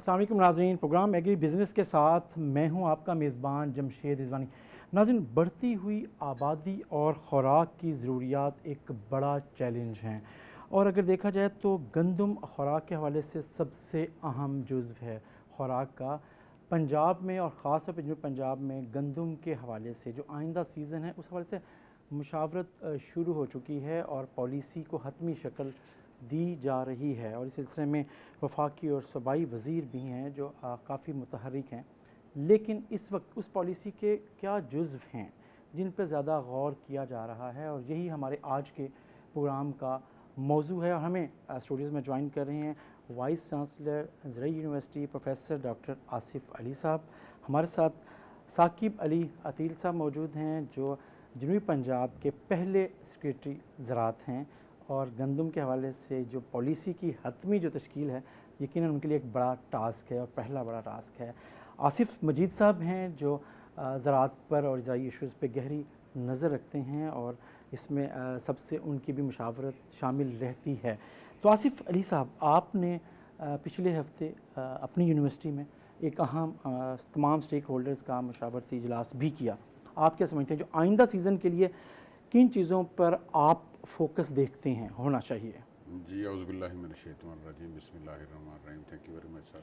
अस्सलाम वालेकुम नाज़रीन, प्रोग्राम एग्री बिज़नेस के साथ मैं हूं आपका मेज़बान जमशेद रिजवानी। नाज़रीन, बढ़ती हुई आबादी और ख़ुराक की ज़रूरियात एक बड़ा चैलेंज हैं और अगर देखा जाए तो गंदम ख़ुराक के हवाले से सबसे अहम जुज़्व है ख़ुराक का। पंजाब में और ख़ास तौर पर जो पंजाब में गंदम के हवाले से जो आइंदा सीज़न है उस हवाले से मुशावरत शुरू हो चुकी है और पॉलिसी को हतमी शक्ल दी जा रही है और इस सिलसिले में वफाकी और सूबाई वज़ीर भी हैं जो काफ़ी मुतहर्रिक हैं। लेकिन इस वक्त उस पॉलिसी के क्या जुज़्व हैं जिन पर ज़्यादा गौर किया जा रहा है और यही हमारे आज के प्रोग्राम का मौजू है। और हमें स्टूडियोज़ में ज्वाइन कर रहे हैं vice chancellor Zarai university professor doctor Asif Ali साहब। हमारे साथ साकिब अली अतील साहब मौजूद हैं जो जनूबी पंजाब के पहले सेक्रेटरी ज़राअत हैं और गंदम के हवाले से जो पॉलिसी की हतमी जो तश्कील है यकीनन उनके लिए एक बड़ा टास्क है और पहला बड़ा टास्क है। आसिफ मजीद साहब हैं जो ज़राअत पर और ज़राई इशूज़ पे गहरी नज़र रखते हैं और इसमें सबसे उनकी भी मुशावरत शामिल रहती है। तो आसिफ अली साहब, आपने पिछले हफ्ते अपनी यूनिवर्सिटी में एक अहम तमाम स्टेक होल्डर्स का मशावरती इजलास भी किया। आप क्या समझते हैं जो आइंदा सीज़न के लिए किन चीज़ों पर आप फोकस देखते हैं होना चाहिए? जी, औज़ुबिल्लाहि मिनश्शैतानिर्रजीम, बिस्मिल्लाहिर्रहमानिर्रहीम। Thank you very much sir.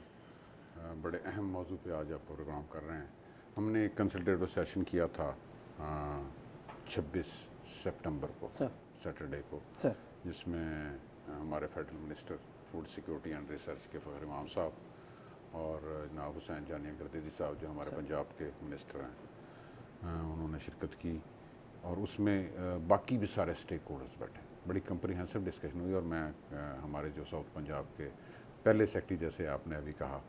बड़े अहम मौजू पे आज आप प्रोग्राम कर रहे हैं। हमने एक कंसल्टेटिव सेशन किया था 26 सितंबर को, सैटरडे को, जिसमें हमारे federal minister food security and research के फ़खर इमाम साहब और जनाब हुसैन जानी गर्दीदी साहब जो हमारे पंजाब के मिनिस्टर हैं, उन्होंने शिरकत की और उसमें बाकी भी सारे स्टेक होल्डर्स बैठे। बड़ी कंप्रीहेंसिव डिस्कशन हुई और मैं हमारे जो साउथ पंजाब के पहले सेक्रेटरी, जैसे आपने अभी कहा,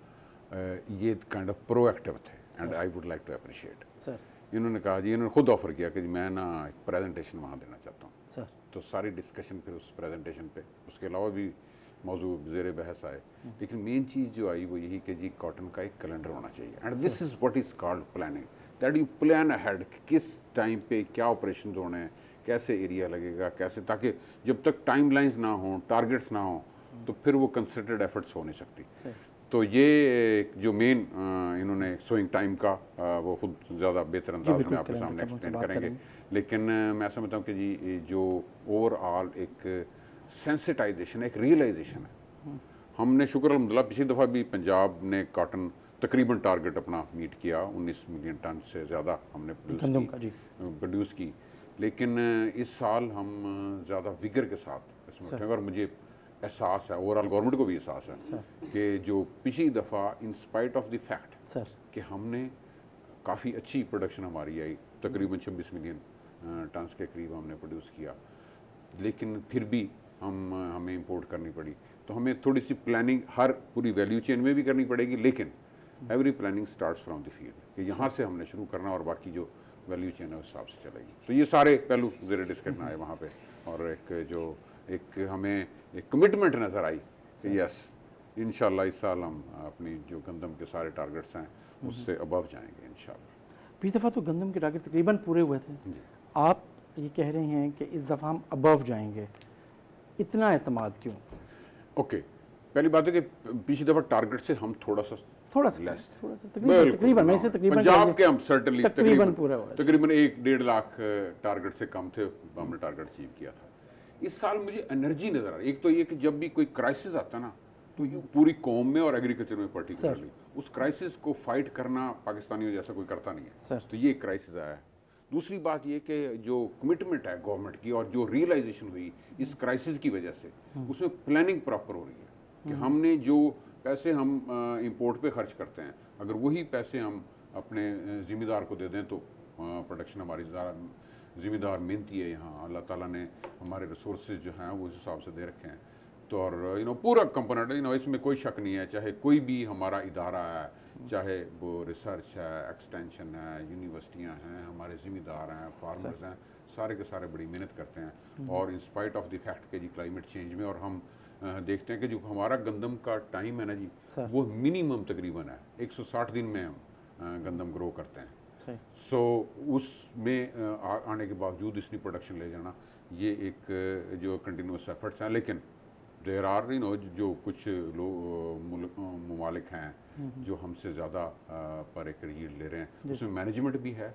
ये काइंड ऑफ प्रोएक्टिव थे and I would like to appreciate. इन्होंने कहा जी, इन्होंने खुद ऑफ़र किया कि मैं ना एक प्रेजेंटेशन वहाँ देना चाहता हूँ। तो सारी डिस्कशन फिर उस प्रेजेंटेशन पे, उसके अलावा भी मौजू ज़ेर बहस आए, लेकिन मेन चीज़ जो आई वो यही कि जी कॉटन का एक कैलेंडर होना चाहिए and this is what is called planning, that you plan ahead, किस टाइम पे क्या ऑपरेशन होने हैं, कैसे एरिया लगेगा, कैसे, ताकि जब तक टाइम लाइन्स ना हों, टारगेट्स ना हों, तो फिर वो कंसर्टेड एफर्ट्स हो नहीं सकती। तो ये जो मेन इन्होंने सोइंग टाइम का वो खुद ज़्यादा बेहतर अंदाज में आपके सामने एक्सप्लेन करेंगे, लेकिन मैं समझता हूँ कि जी जो ओवरऑल एक सेंसिटाइजेशन, एक रियलाइजेशन है। हमने शुक्र अल्हम्दुलिल्लाह पिछली दफ़ा भी पंजाब ने कॉटन तकरीबन टारगेट अपना मीट किया, 19 मिलियन टन से ज़्यादा हमने प्रोड्यूस की, लेकिन इस साल हम ज़्यादा विगर के साथ इसमें उठेंगे और मुझे एहसास है, ओवरऑल गवर्नमेंट को भी एहसास है कि जो पिछली दफ़ा in spite of the fact कि हमने काफ़ी अच्छी प्रोडक्शन हमारी आई, तकरीबन 26 मिलियन टन्स के करीब हमने प्रोड्यूस किया, लेकिन फिर भी हमें इंपोर्ट करनी पड़ी। तो हमें थोड़ी सी प्लानिंग हर पूरी वैल्यू चेन में भी करनी पड़ेगी, लेकिन every planning starts from the field कि यहाँ से हमने शुरू करना और बाकी जो वैल्यू चेन है उस हिसाब से चलेगी। तो ये सारे पहलू ज़रा डिस्कशन आए वहाँ पे और एक हमें एक कमिटमेंट नज़र आई कि यस इंशाल्लाह इस साल हम अपनी जो गंदम के सारे टारगेट्स हैं उससे अबव जाएंगे इंशाल्लाह। पिछली दफ़ा तो गंदम के टारगेट तकरीबन पूरे हुए थे, आप ये कह रहे हैं कि इस दफ़ा हम अबव जाएंगे, इतना एतमाद क्यों? ओके, पहली बात है कि पिछली दफ़ा टारगेट से हम थोड़ा सा लेस थे, तकरीबन पंजाब के हम सर्टनली तकरीबन 1-1.5 लाख टारगेट से कम थे, हमने टारगेट अचीव किया था। इस साल मुझे एनर्जी नज़र आ रही है। एक तो ये कि जब भी कोई क्राइसिस आता है ना, तो पूरी कौम में और एग्रीकल्चर में पर्टिकुलरली उस क्राइसिस को फाइट करना पाकिस्तानियों जैसा कोई करता नहीं है, तो ये क्राइसिस आया है। दूसरी बात ये कि जो कमिटमेंट है गवर्नमेंट की और जो रियलाइजेशन हुई इस क्राइसिस की वजह से, उसमें प्लानिंग प्रॉपर हो रही है कि हमने जो पैसे हम इंपोर्ट पे खर्च करते हैं, अगर वही पैसे हम अपने ज़िम्मेदार को दे दें तो प्रोडक्शन हमारी ज़िम्मेदार मेहनती है। यहाँ अल्लाह ताला ने हमारे रिसोर्सेज जो हैं वो इस हिसाब से दे रखे हैं। तो और पूरा कंपोनेंट इसमें कोई शक नहीं है, चाहे कोई भी हमारा इदारा है, चाहे वो रिसर्च है, एक्सटेंशन है, यूनिवर्सिटियाँ हैं, हमारे ज़िम्मेदार हैं, फार्मर्स हैं, सारे के सारे बड़ी मेहनत करते हैं। और in spite of the fact कि जी क्लाइमेट चेंज में, और हम देखते हैं कि जो हमारा गंदम का टाइम है ना जी, वो मिनिमम तकरीबन है 160 दिन में हम गंदम ग्रो करते हैं। सो उसमें आने के बावजूद इतनी प्रोडक्शन ले जाना, ये एक जो कंटिन्यूस एफर्ट्स हैं, लेकिन देर आर जो कुछ लोग ममालिक हैं जो हमसे ज़्यादा पर एकड़ यील्ड ले रहे हैं, उसमें मैनेजमेंट भी है,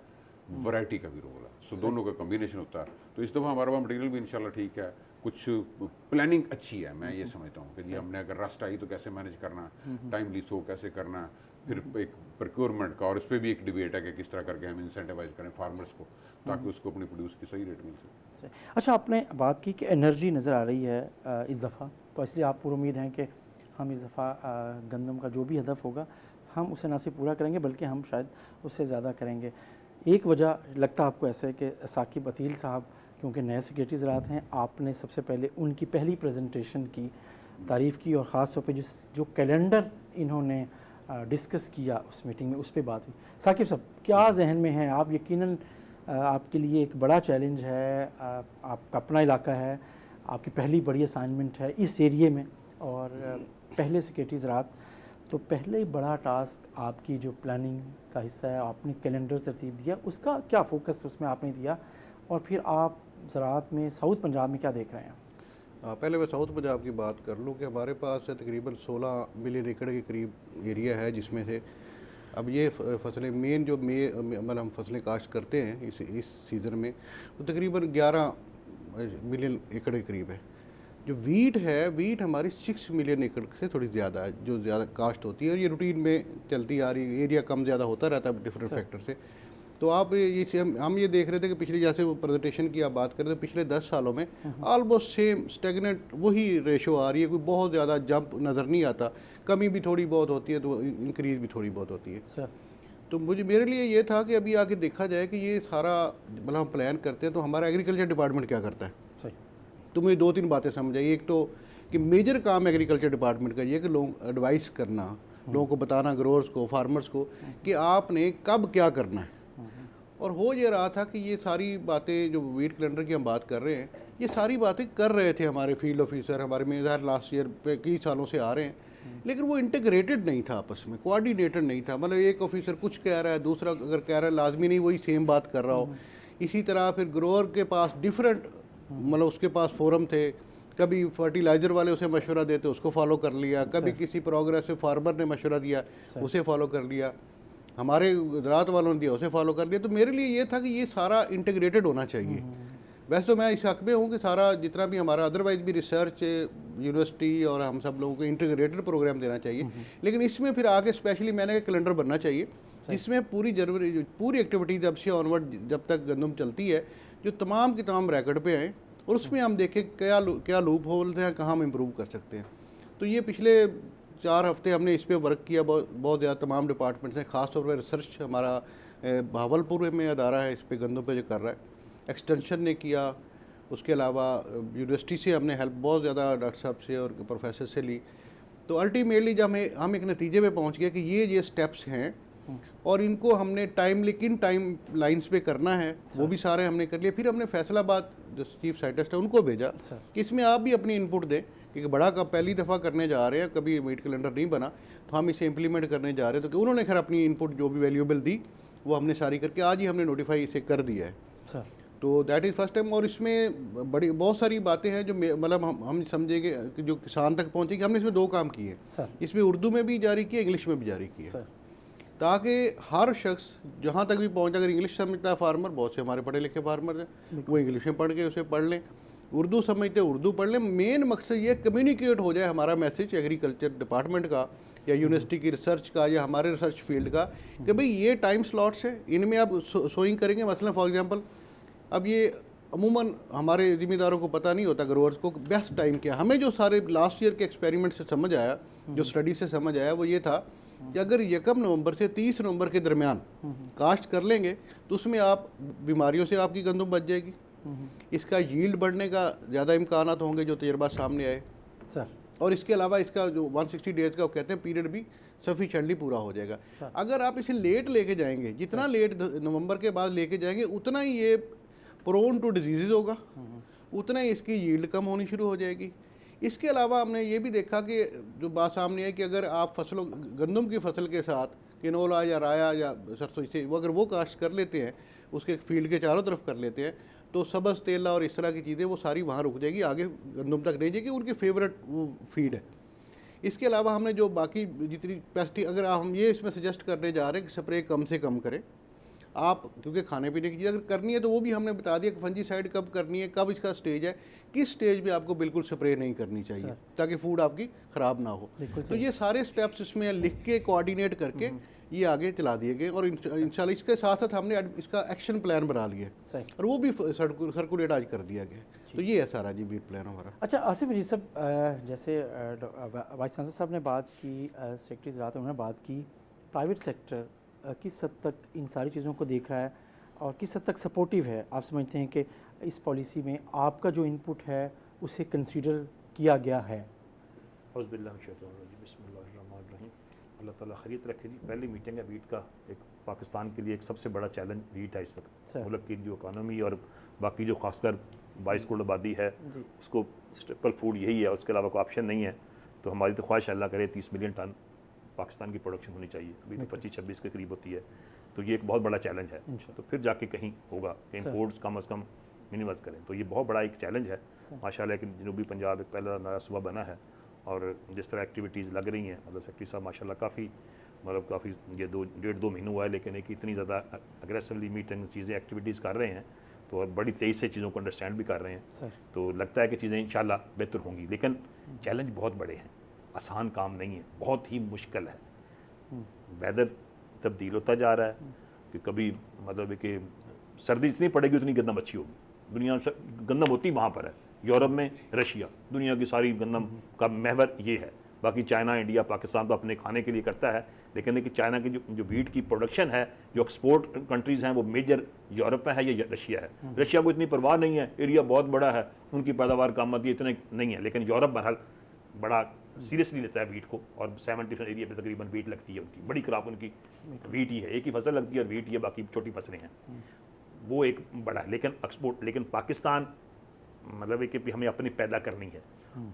वैरायटी का भी रोल है, सो दोनों का कम्बिनेशन होता है। तो इस दफ़ा हमारे पास मटेरियल भी इंशाल्लाह ठीक है, कुछ प्लानिंग अच्छी है। मैं ये समझता हूँ कि जी हमने अगर रस्ट आई तो कैसे मैनेज करना है, टाइमली सो कैसे करना है, फिर एक प्रोक्योरमेंट का, और इस पर भी एक डिबेट है कि किस तरह करके हम इंसेंटिवाइज करें फार्मर्स को ताकि उसको अपनी प्रोड्यूस की सही रेट मिल सके। अच्छा, आपने बात की कि एनर्जी नज़र आ रही है इस दफ़ा, तो इसलिए आप पूरी उम्मीद हैं कि हम इस दफ़ा गंदम का जो भी हदफ होगा हम उसे ना सिर्फ पूरा करेंगे बल्कि हम शायद उससे ज़्यादा करेंगे। एक वजह लगता है आपको ऐसे कि साकिब अतील साहब क्योंकि नए सेक्रेटरी ज़राअत हैं, आपने सबसे पहले उनकी पहली प्रेजेंटेशन की तारीफ़ की और ख़ास तौर पे जो कैलेंडर इन्होंने डिस्कस किया उस मीटिंग में, उस पर बात हुई। साकिब साहब, क्या जहन में है? आप यकीनन आपके लिए एक बड़ा चैलेंज है, आपका अपना इलाका है, आपकी पहली बड़ी असाइनमेंट है इस एरिए में और पहले सेक्रेटरी ज़राअत, तो पहले ही बड़ा टास्क आपकी जो प्लानिंग का हिस्सा है, आपने कैलेंडर तरतीब दिया, उसका क्या फोकस उसमें आपने दिया और फिर आप ज़राअत में साउथ पंजाब में क्या देख रहे हैं? पहले मैं साउथ पंजाब की बात कर लूँ कि हमारे पास तकरीबन 16 मिलियन एकड़ के करीब एरिया है, जिसमें से अब ये फसलें मेन जो मतलब हम फसलें काश्त करते हैं इस सीज़न में, वो तकरीबन 11 मिलियन एकड़ के करीब है। जो वीट है, वीट हमारी 6 मिलियन एकड़ से थोड़ी ज़्यादा है जो ज़्यादा काश्त होती है, और ये रूटीन में चलती आ रही है। एरिया कम ज़्यादा होता रहता है डिफरेंट फैक्टर से। तो आप ये हम ये देख रहे थे कि पिछले, जैसे वो प्रेजेंटेशन की आप बात करें तो पिछले 10 सालों में ऑलमोस्ट सेम स्टेगनेंट वही रेशो आ रही है, कोई बहुत ज़्यादा जंप नज़र नहीं आता। कमी भी थोड़ी बहुत होती है तो इंक्रीज़ भी थोड़ी बहुत होती है। तो मेरे लिए ये था कि अभी आके देखा जाए कि ये सारा मतलब हम प्लान करते हैं तो हमारा एग्रीकल्चर डिपार्टमेंट क्या करता है। तो मुझे 2-3 बातें समझ आई। एक तो कि मेजर काम एग्रीकल्चर डिपार्टमेंट का ये कि लोग एडवाइस करना, लोगों को बताना, ग्रोअर्स को, फार्मर्स को, कि आपने कब क्या करना है। और हो ये रहा था कि ये सारी बातें जो वीट कैलेंडर की हम बात कर रहे हैं, ये सारी बातें कर रहे थे हमारे फील्ड ऑफिसर, हमारे मेज़र लास्ट ईयर पे कई सालों से आ रहे हैं, लेकिन वो इंटीग्रेटेड नहीं था आपस में, कोऑर्डिनेटेड नहीं था। मतलब एक ऑफिसर कुछ कह रहा है, दूसरा अगर कह रहा है लाजमी नहीं वही सेम बात कर रहा हो। इसी तरह फिर ग्रोअर के पास डिफरेंट मतलब उसके पास फोरम थे, कभी फर्टिलाइज़र वाले उसे मशवरा देते उसको फॉलो कर लिया, कभी किसी प्रोग्रेसिव फार्मर ने मशवरा दिया उसे फॉलो कर लिया, हमारे ज़राअत वालों ने दिया उसे फॉलो कर लिया। तो मेरे लिए ये था कि ये सारा इंटीग्रेटेड होना चाहिए। वैसे तो मैं इस हक़ में हूँ कि सारा जितना भी हमारा अदरवाइज़ भी रिसर्च यूनिवर्सिटी और हम सब लोगों को इंटीग्रेटेड प्रोग्राम देना चाहिए, लेकिन इसमें फिर आगे स्पेशली मैंने कैलेंडर बनना चाहिए जिसमें पूरी जनवरी पूरी एक्टिविटीज़ जब से ऑनवर्ड जब तक गंदम चलती है जो तमाम के तमाम रैकेट पे आएँ और उसमें हम देखें क्या लूप होल्स हैं, कहाँ हम इम्प्रूव कर सकते हैं। तो ये पिछले 4 हफ्ते हमने इस पर वर्क किया, बहुत ज़्यादा तमाम डिपार्टमेंट्स हैं। ख़ास तौर पर रिसर्च हमारा भावलपुर में अदारा है इस पर गंदम पे जो कर रहा है, एक्सटेंशन ने किया, उसके अलावा यूनिवर्सिटी से हमने हेल्प बहुत ज़्यादा डॉक्टर साहब से और प्रोफेसर से ली। तो अल्टीमेटली जब हम एक नतीजे पे पहुंच गए कि ये स्टेप्स हैं और इनको हमने टाइमली किन टाइम लाइन्स पे करना है वो भी सारे हमने कर लिए। फिर हमने फैसलाबाद जो चीफ साइंटिस्ट है उनको भेजा कि इसमें आप भी अपनी इनपुट दें, क्योंकि बड़ा का पहली दफ़ा करने जा रहे हैं, कभी वीट कैलेंडर नहीं बना तो हम इसे इम्प्लीमेंट करने जा रहे हैं। तो उन्होंने खैर अपनी इनपुट जो भी वैल्यूएबल दी वो हमने सारी करके आज ही हमने नोटिफाई इसे कर दिया है। तो दैट इज़ फर्स्ट टाइम। और इसमें बहुत सारी बातें हैं जो मतलब हम समझेंगे कि जो किसान तक पहुँचेगी। हमने इसमें 2 काम किए, इसमें उर्दू में भी जारी किए, इंग्लिश में भी जारी किए, ताकि हर शख्स जहाँ तक भी पहुँचे, अगर इंग्लिश समझता है फार्मर, बहुत से हमारे पढ़े लिखे फार्मर हैं वो इंग्लिश में पढ़ के उसे पढ़ लें, उर्दू समझते उर्दू पढ़ लें। मेन मकसद ये कम्युनिकेट हो जाए हमारा मैसेज एग्रीकल्चर डिपार्टमेंट का या यूनिवर्सिटी की रिसर्च का या हमारे रिसर्च फील्ड का कि भाई ये टाइम स्लॉट्स है, इनमें आप सोइंग करेंगे। मसलन फॉर एग्जांपल अब ये अमूमन हमारे ज़िम्मेदारों को पता नहीं होता, ग्रोअर्स को, बेस्ट टाइम क्या। हमें जो सारे लास्ट ईयर के एक्सपेरिमेंट से समझ आया, जो स्टडी से समझ आया, वो ये था कि अगर 1 नवंबर से 30 नवंबर के दरमियान काश्त कर लेंगे तो उसमें आप बीमारियों से आपकी गंदम बच जाएगी, इसका यील्ड बढ़ने का ज़्यादा इम्कान होंगे जो तजर्बा सामने आए सर, और इसके अलावा इसका जो 160 डेज़ का वो कहते हैं पीरियड भी सफिशेंटली पूरा हो जाएगा। अगर आप इसे लेट लेके जाएंगे, जितना लेट नवंबर के बाद लेके जाएंगे उतना ही ये प्रोन टू डिजीज़ होगा, उतना ही इसकी यील्ड कम होनी शुरू हो जाएगी। इसके अलावा हमने ये भी देखा कि जो बात सामने है कि अगर आप फसलों गंदम की फसल के साथ किनोला या राया या सरसों से वो अगर वो काश्त कर लेते हैं, उसके फील्ड के चारों तरफ कर लेते हैं, तो सब्ज़ तेला और इस तरह की चीज़ें वो सारी वहाँ रुक जाएगी, आगे गंदम तक नहीं जाएगी, उनकी फेवरेट वो फीड है। इसके अलावा हमने जो बाकी जितनी पेस्टिसाइड, अगर हम ये इसमें सजेस्ट करने जा रहे हैं कि स्प्रे कम से कम करें आप, क्योंकि खाने पीने की चीज़ अगर करनी है तो वो भी हमने बता दिया कि फंजीसाइड कब करनी है, कब इसका स्टेज है, किस स्टेज पे आपको बिल्कुल स्प्रे नहीं करनी चाहिए ताकि फूड आपकी ख़राब ना हो। तो ये सारे स्टेप्स इसमें लिख के कोऑर्डिनेट करके ये आगे चला दिए गए, और इंशाल्लाह इसके साथ साथ हमने इसका एक्शन प्लान बना लिया और वो भी सर्कुलेट आज कर दिया गया। तो ये है सारा जी बीट प्लान हमारा। अच्छा आसिफ जी सब, जैसे वाइस चांसलर साहब ने बात की, सेक्रेटरी ज़राअत उन्होंने बात की, प्राइवेट सेक्टर किस हद तक इन सारी चीज़ों को देख रहा है और किस हद तक सपोर्टिव है? आप समझते हैं कि इस पॉलिसी में आपका जो इनपुट है उसे कंसीडर किया गया है? बिस्मिल्लाहिर्रहमानिर्रहीम। अल्लाह ताला खैरियत रखे जी। पहली मीटिंग है वीट का, एक पाकिस्तान के लिए एक सबसे बड़ा चैलेंज वीट है इस वक्त। मुल्क की जो इकानमी और बाकी जो खासकर 22 करोड़ आबादी है उसको स्टेपल फूड यही है, उसके अलावा कोई ऑप्शन नहीं है। तो हमारी तो ख्वाहिश अल्लाह करे 30 मिलियन टन पाकिस्तान की प्रोडक्शन होनी चाहिए, अभी तो 25-26 के करीब होती है। तो ये एक बहुत बड़ा चैलेंज है। तो फिर जाके कहीं होगा कि इम्पोर्ट्स कम अज़ कम मिनिमाइज़ करें, तो ये बहुत बड़ा एक चैलेंज है। माशाल्लाह कि जनूबी पंजाब एक पहला नया सूबा बना है और जिस तरह एक्टिविटीज़ लग रही हैं, मतलब सेक्रेटरी साहब माशाल्लाह काफ़ी ये 1.5-2 महीने हुआ है, लेकिन एक इतनी ज़्यादा अग्रेसिवली मीटिंग चीज़ें एक्टिविटीज़ कर रहे हैं, तो और बड़ी तेज़ी से चीज़ों को अंडरस्टैंड भी कर रहे हैं। तो लगता है कि चीज़ें इंशाल्लाह बेहतर होंगी, लेकिन चैलेंज बहुत बड़े हैं, आसान काम नहीं है, बहुत ही मुश्किल है। वेदर तब्दील होता जा रहा है कि कभी मतलब कि सर्दी इतनी पड़ेगी उतनी गंदम अच्छी होगी। दुनिया में गंदम होती वहाँ पर है, यूरोप में रशिया, दुनिया की सारी गंदम का महवर ये है। बाकी चाइना, इंडिया, पाकिस्तान तो अपने खाने के लिए करता है, लेकिन देखिए चाइना की जो वीट की प्रोडक्शन है, जो एक्सपोर्ट कंट्रीज़ हैं, वो मेजर यूरोप में है या रशिया है। रशिया को इतनी परवाह नहीं है, एरिया बहुत बड़ा है, उनकी पैदावार कम आती है, इतने नहीं है, लेकिन यूरोप बहरहाल बड़ा सीरियसली लेता है वीट को, और 70% एरिया पे तकरीबन वीट लगती है, उनकी बड़ी क्रॉप उनकी वीट ही है, एक ही फसल लगती है और वीट ही है, बाकी छोटी फसलें हैं, वो एक बड़ा है। लेकिन एक्सपोर्ट, लेकिन पाकिस्तान मतलब है कि हमें अपनी पैदा करनी है,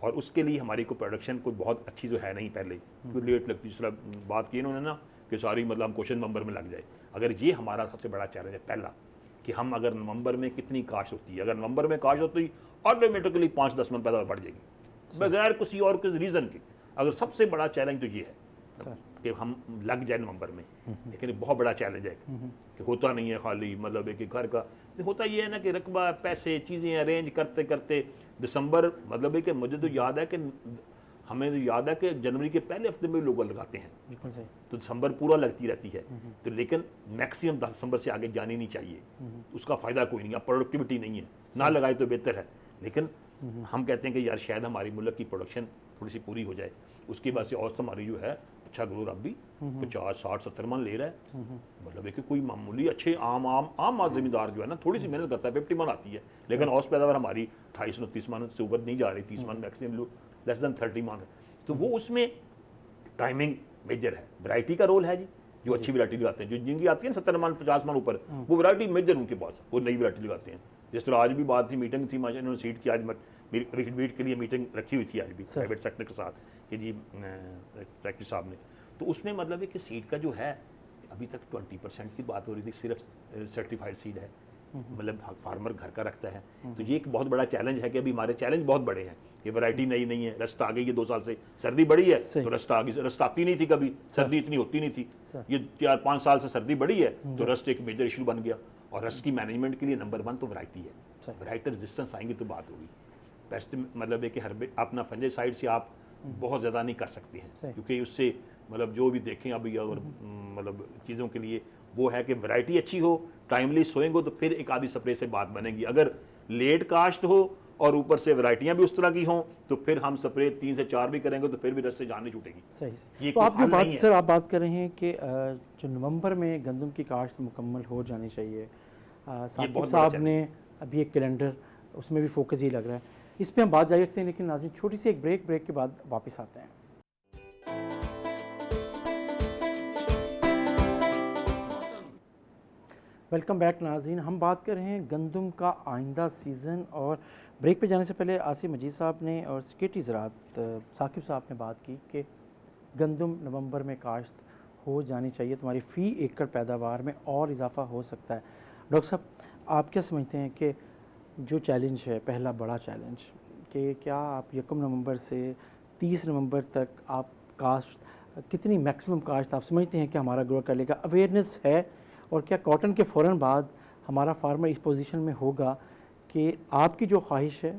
और उसके लिए हमारी को प्रोडक्शन कोई बहुत अच्छी जो है नहीं पहले, क्योंकि लेट लगती, जिस तरह बात की इन्होंने ना कि सारी मतलब हम क्वेश्चन नंबर में लग जाए। अगर ये हमारा सबसे बड़ा चैलेंज है पहला, कि हम अगर नवंबर में कितनी काश्त होती है, अगर नवंबर में काश्त होती ऑटोमेटिकली 5-10 मन पैदावार बढ़ जाएगी बगैर किसी और किसी रीज़न के। अगर सबसे बड़ा चैलेंज तो ये है कि हम लग जाए नवंबर में, लेकिन ये बहुत बड़ा चैलेंज है कि होता नहीं है खाली मतलब है कि घर का होता ये है ना कि रकबा, पैसे, चीज़ें अरेंज करते करते दिसंबर, मतलब है कि मुझे तो याद है कि हमें तो याद है कि जनवरी के पहले हफ्ते में लोग लगाते हैं, तो दिसंबर पूरा लगती रहती है। तो लेकिन मैक्सिमम 10 दिसंबर से आगे जानी नहीं चाहिए, उसका फ़ायदा कोई नहीं, अब प्रोडक्टिविटी नहीं है, ना लगाए तो बेहतर है। लेकिन हम कहते हैं कि यार शायद हमारी मुल्क की प्रोडक्शन थोड़ी सी पूरी हो जाए, उसके बाद से औसत हमारी जो है अच्छा ग्रोथ अब भी 50-60-70 मन ले रहा है। मतलब है कि कोई मामूली अच्छे आम ज़मींदार जो है ना थोड़ी सी मेहनत करता है 50 मन आती है, लेकिन औसत पैदावार हमारी 28-29 मन से ऊपर नहीं जा रही, 30 मन मैक्सिमम लेस दैन 30 मन है। तो वो उसमें टाइमिंग मेजर है, वैरायटी का रोल है जी, जो अच्छी वैरायटी लगाते हैं, जो जिनकी आती है ना 70 मन 50 मन ऊपर, वो वैरायटी मेजर उनके पास, वो नई वैरायटी लगाते हैं। जिस तरह आज भी बात थी, मीटिंग थी, माशा इन्होंने सीट की, आज वीट के लिए मीटिंग रखी हुई थी आज भी प्राइवेट सेक्टर के साथ कि जी सेक्रेटरी साहब ने, तो उसमें मतलब है कि सीड का जो है अभी तक 20% की बात हो रही थी, सिर्फ सर्टिफाइड सीड है, मतलब फार्मर घर का रखता है। तो ये एक बहुत बड़ा चैलेंज है कि अभी हमारे चैलेंज बहुत बड़े हैं, ये वैरायटी नई नहीं है, रस्ट आ गई है 2 साल से, सर्दी बढ़ी है तो रस्ट आ गई, रस्ट आती नहीं थी कभी, सर्दी इतनी होती नहीं थी, ये 4-5 साल से सर्दी बढ़ी है तो रस्ट एक मेजर इशू बन गया। और रस्ट की मैनेजमेंट के लिए नंबर 1 तो वैरायटी है, वैरायटी रेजिस्टेंस आएंगे तो बात होगी। पेस्ट मतलब है कि हर अपना फंजीसाइड से आप बहुत ज़्यादा नहीं कर सकते हैं, क्योंकि उससे मतलब जो भी देखें अभी अगर मतलब चीज़ों के लिए वो है कि वैरायटी अच्छी हो, टाइमली सोएंगे हो तो फिर एक आधी स्प्रे से बात बनेगी। अगर लेट कास्ट हो और ऊपर से वैरायटियाँ भी उस तरह की हों तो फिर हम स्प्रे 3 से 4 भी करेंगे तो फिर भी रस से जान नहीं छूटेगी। सही। ये तो आप जो बात सर आप बात कर रहे हैं कि जो नवंबर में गंदम की काश्त मुकम्मल हो जानी चाहिए, साकिब साहब ने अभी एक कैलेंडर उसमें भी फोकस ये लग रहा है, इस पर हम बात जारी रखते हैं, लेकिन नाज़रीन छोटी सी एक ब्रेक के बाद वापस आते हैं। वेलकम बैक नाज़रीन, हम बात कर रहे हैं गंदम का आइंदा सीज़न, और ब्रेक पे जाने से पहले आसिफ मजीद साहब ने और सेक्रेटरी ज़राअत साकिब साहब ने बात की कि गंदम नवंबर में काश्त हो जानी चाहिए, तुम्हारी फ़ी एकड़ पैदावार में और इजाफा हो सकता है। डॉक्टर साहब आप क्या समझते हैं कि जो चैलेंज है, पहला बड़ा चैलेंज कि क्या आप 1 नवंबर से 30 नवंबर तक आप कास्ट कितनी मैक्सिमम कास्ट आप समझते हैं कि हमारा ग्रो कर लेगा? अवेयरनेस है, और क्या कॉटन के फ़ौरन बाद हमारा फार्मर इस पोजीशन में होगा कि आपकी जो ख्वाहिश है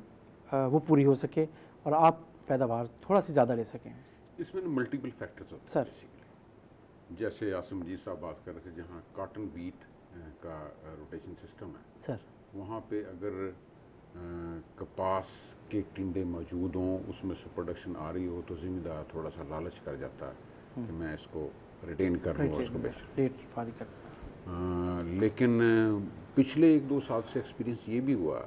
वो पूरी हो सके और आप पैदावार थोड़ा सी ज़्यादा ले सकें? इसमें मल्टीपल फैक्टर्स होते हैं बेसिकली। जैसे आसिम जी साहब बात कर रहे थे, जहाँ कॉटन वीट का रोटेशन सिस्टम है सर, वहाँ पे अगर कपास के टिंडे मौजूद हों, उसमें से प्रोडक्शन आ रही हो, तो ज़िम्मेदार थोड़ा सा लालच कर जाता है कि मैं इसको रिटेन कर लूँ और इसको बेच। लेकिन पिछले 1-2 साल से एक्सपीरियंस ये भी हुआ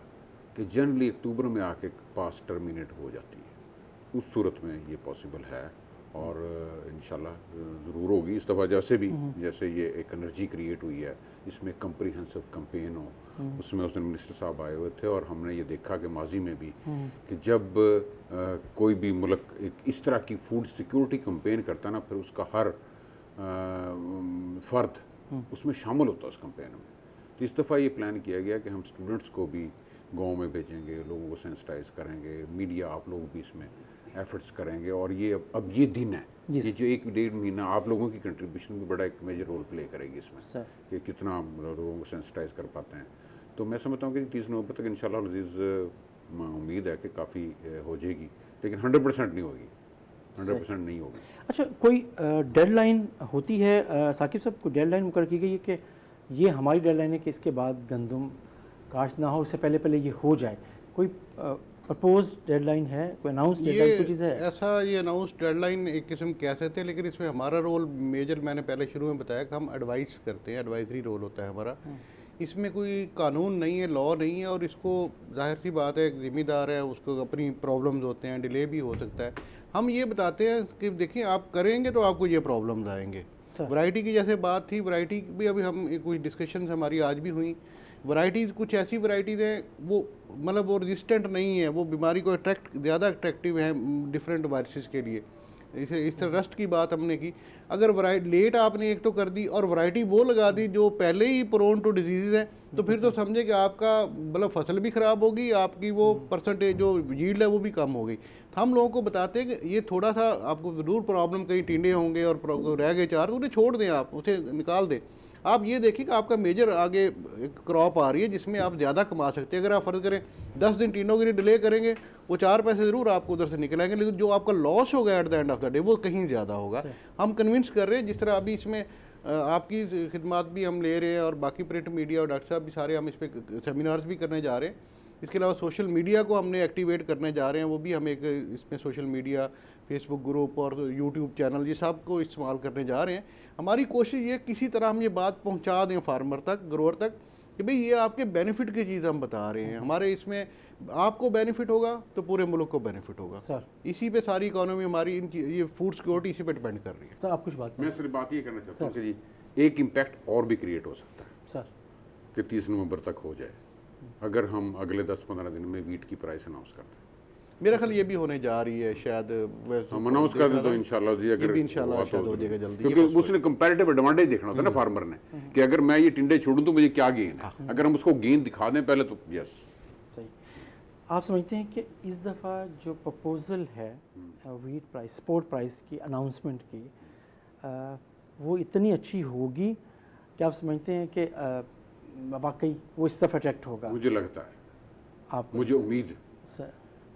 कि जनरली अक्टूबर में आके कपास टर्मिनेट हो जाती है। उस सूरत में ये पॉसिबल है और इंशाल्लाह ज़रूर होगी इस दफ़ा। जैसे ये एक एनर्जी क्रिएट हुई है, इसमें कंप्रीहेंसिव कैंपेन हो, उसमें उस दिन मिनिस्टर साहब आए हुए थे और हमने ये देखा कि माजी में भी कि जब कोई भी मुल्क एक इस तरह की फूड सिक्योरिटी कैंपेन करता ना, फिर उसका हर फ़र्द उसमें शामिल होता है उस कैंपेन में। तो इस दफ़ा ये प्लान किया गया कि हम स्टूडेंट्स को भी गाँव में भेजेंगे, लोगों को सेंसिटाइज करेंगे, मीडिया आप लोग भी इसमें एफर्ट्स करेंगे। और ये अब ये दिन है, ये जो 1-1.5 महीना आप लोगों की कंट्रीब्यूशन भी बड़ा एक मेजर रोल प्ले करेगी इसमें कि कितना लोगों को सेंसिटाइज कर पाते हैं। तो मैं समझता हूँ कि 30 नवंबर तक इंशाल्लाह अज़ीज़ उम्मीद है कि काफ़ी हो जाएगी, लेकिन 100% नहीं होगी, 100% नहीं होगी। अच्छा, कोई डेडलाइन होती है साकिब साहब, कोई डेडलाइन मुकर्रर की गई है कि ये हमारी डेडलाइन है कि इसके बाद गंदम काश्त ना हो, उससे पहले ये हो जाए? कोई प्रपोज डेडलाइन है, कोई अनाउंस डेडलाइन, कोई चीज़ है ऐसा? ये अनाउंस डेडलाइन एक किस्म कह सकते हैं, लेकिन इसमें हमारा रोल मेजर मैंने पहले शुरू में बताया कि हम एडवाइस करते हैं, एडवाइजरी रोल होता है हमारा। इसमें कोई कानून नहीं है, लॉ नहीं है, और इसको जाहिर सी बात है, एक ज़िम्मेदार है, उसको अपनी प्रॉब्लम्स होते हैं, डिले भी हो सकता है। हम ये बताते हैं कि देखिए आप करेंगे तो आपको ये प्रॉब्लम्स आएंगे। वैरायटी की जैसे बात थी, वैरायटी भी अभी हम कुछ डिस्कशंस हमारी आज भी हुई। वैरायटीज़ कुछ ऐसी वैरायटीज़ हैं वो मतलब वो रेजिस्टेंट नहीं है, वो बीमारी को ज़्यादा अट्रैक्टिव है डिफरेंट वायरसेस के लिए। इस तरह रस्ट की बात हमने की, अगर वैरायटी लेट आपने एक तो कर दी और वैरायटी वो लगा दी जो पहले ही प्रोन टू डिजीज़ है, तो फिर तो समझे कि आपका मतलब फसल भी ख़राब होगी, आपकी वो परसेंटेज जो यील्ड है वो भी कम हो गई। तो हम लोगों को बताते हैं कि ये थोड़ा सा आपको ज़रूर प्रॉब्लम, कहीं टिंडे होंगे और रह गए 4, तो उन्हें छोड़ दें, आप उसे निकाल दें। आप ये देखिए कि आपका मेजर आगे एक क्रॉप आ रही है जिसमें आप ज़्यादा कमा सकते हैं। अगर आप फ़र्ज़ करें 10 दिन टिंडों के लिए डिले करेंगे, वो 4 पैसे ज़रूर आपको उधर से निकलेंगे, लेकिन जो आपका लॉस होगा at the end of the day वो कहीं ज़्यादा होगा। हम कन्विंस कर रहे हैं, जिस तरह अभी इसमें आपकी खिदमत भी हम ले रहे हैं और बाकी प्रिंट मीडिया और डॉक्टर साहब भी सारे हम इस पर सेमिनार्स भी करने जा रहे हैं। इसके अलावा सोशल मीडिया को हमने एक्टिवेट करने जा रहे हैं, वो भी हम एक इसमें सोशल मीडिया, फेसबुक ग्रुप और यूट्यूब चैनल, ये सब को इस्तेमाल करने जा रहे हैं। हमारी कोशिश ये किसी तरह हम ये बात पहुंचा दें फार्मर तक, ग्रोअर तक, कि भाई ये आपके बेनिफिट की चीज़ हम बता रहे हैं। हमारे इसमें आपको बेनिफिट होगा तो पूरे मुल्क को बेनिफिट होगा सर। इसी पे सारी इकोनॉमी हमारी, ये फूड सिक्योरिटी इसी पे डिपेंड कर रही है। सर आप कुछ बात, मैं सिर्फ बात ये करना चाहता हूँ कि जी एक इम्पैक्ट और भी क्रिएट हो सकता है सर कि 30 नवंबर तक हो जाए, अगर हम अगले 10-15 दिन में वीट की प्राइस अनाउंस करते हैं। मेरा ख्याल ये भी होने जा रही है, शायद हम अनाउंस कर दें तो इंशाल्लाह जी, अगर इंशाल्लाह शायद हो जाएगा जल्दी। क्योंकि उसने कंपैरेटिव एडवांटेज देखना होता है ना फार्मर ने, कि अगर मैं ये टिंडे छोड़ूं तो मुझे क्या गेन है। अगर हम उसको गेन दिखा दें पहले तो यस सही। आप समझते हैं कि इस दफ़ा जो प्रपोजल है वीट प्राइस, स्पोर्ट प्राइस की अनाउंसमेंट की, वो इतनी अच्छी होगी कि आप समझते हैं कि वाकई वो इस तरफ अट्रैक्ट होगा? मुझे लगता है, आप, मुझे उम्मीद सर,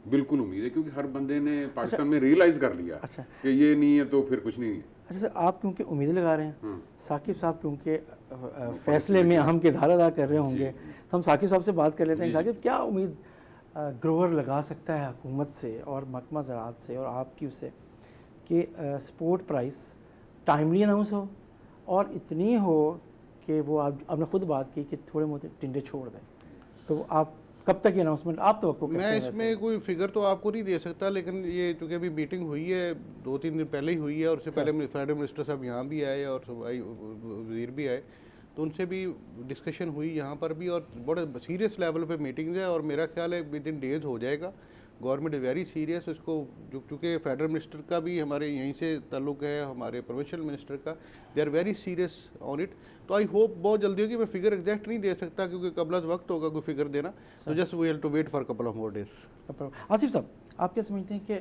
बिल्कुल उम्मीद है, क्योंकि हर बंदे ने पाकिस्तान में रियलाइज कर लिया कि ये नहीं है तो फिर कुछ नहीं है। अच्छा सर, आप क्योंकि उम्मीद लगा रहे हैं, साकिब साहब क्योंकि फैसले में अहम किरदार अदा कर रहे होंगे, तो हम साकिब साहब से बात कर लेते हैं। साकिब, क्या उम्मीद ग्रोवर लगा सकता है हुकूमत से और महकमा ज़राअत से और आपकी उससे कि स्पोर्ट प्राइस टाइमली अनाउंस हो और इतनी हो कि वो आपने खुद बात की कि थोड़े मोटे टिंडे छोड़ दें, तो आप कब तक ये अनाउंसमेंट आप तो मैं इसमें कोई फिगर तो आपको नहीं दे सकता, लेकिन ये चूँकि अभी मीटिंग हुई है 2-3 दिन पहले ही हुई है, और उससे पहले फेडरल मिनिस्टर साहब यहाँ भी आए और वज़ीर भी आए, तो उनसे भी डिस्कशन हुई यहाँ पर भी, और बड़े सीरियस लेवल पे मीटिंग्स है, और मेरा ख्याल है विद इन डेज हो जाएगा। गवर्नमेंट इज़ वेरी सीरियस इसको, चूँकि फेडरल मिनिस्टर का भी हमारे यहीं से ताल्लुक़ है, हमारे प्रोविंशियल मिनिस्टर का, they are very serious on it. तो आई होप बहुत जल्दी होगी। मैं फिगर एग्जैक्ट नहीं दे सकता क्योंकि कबल वक्त होगा कोई फिगर देना, तो just we have to wait for couple of more days. Asif साहब, आप क्या समझते हैं कि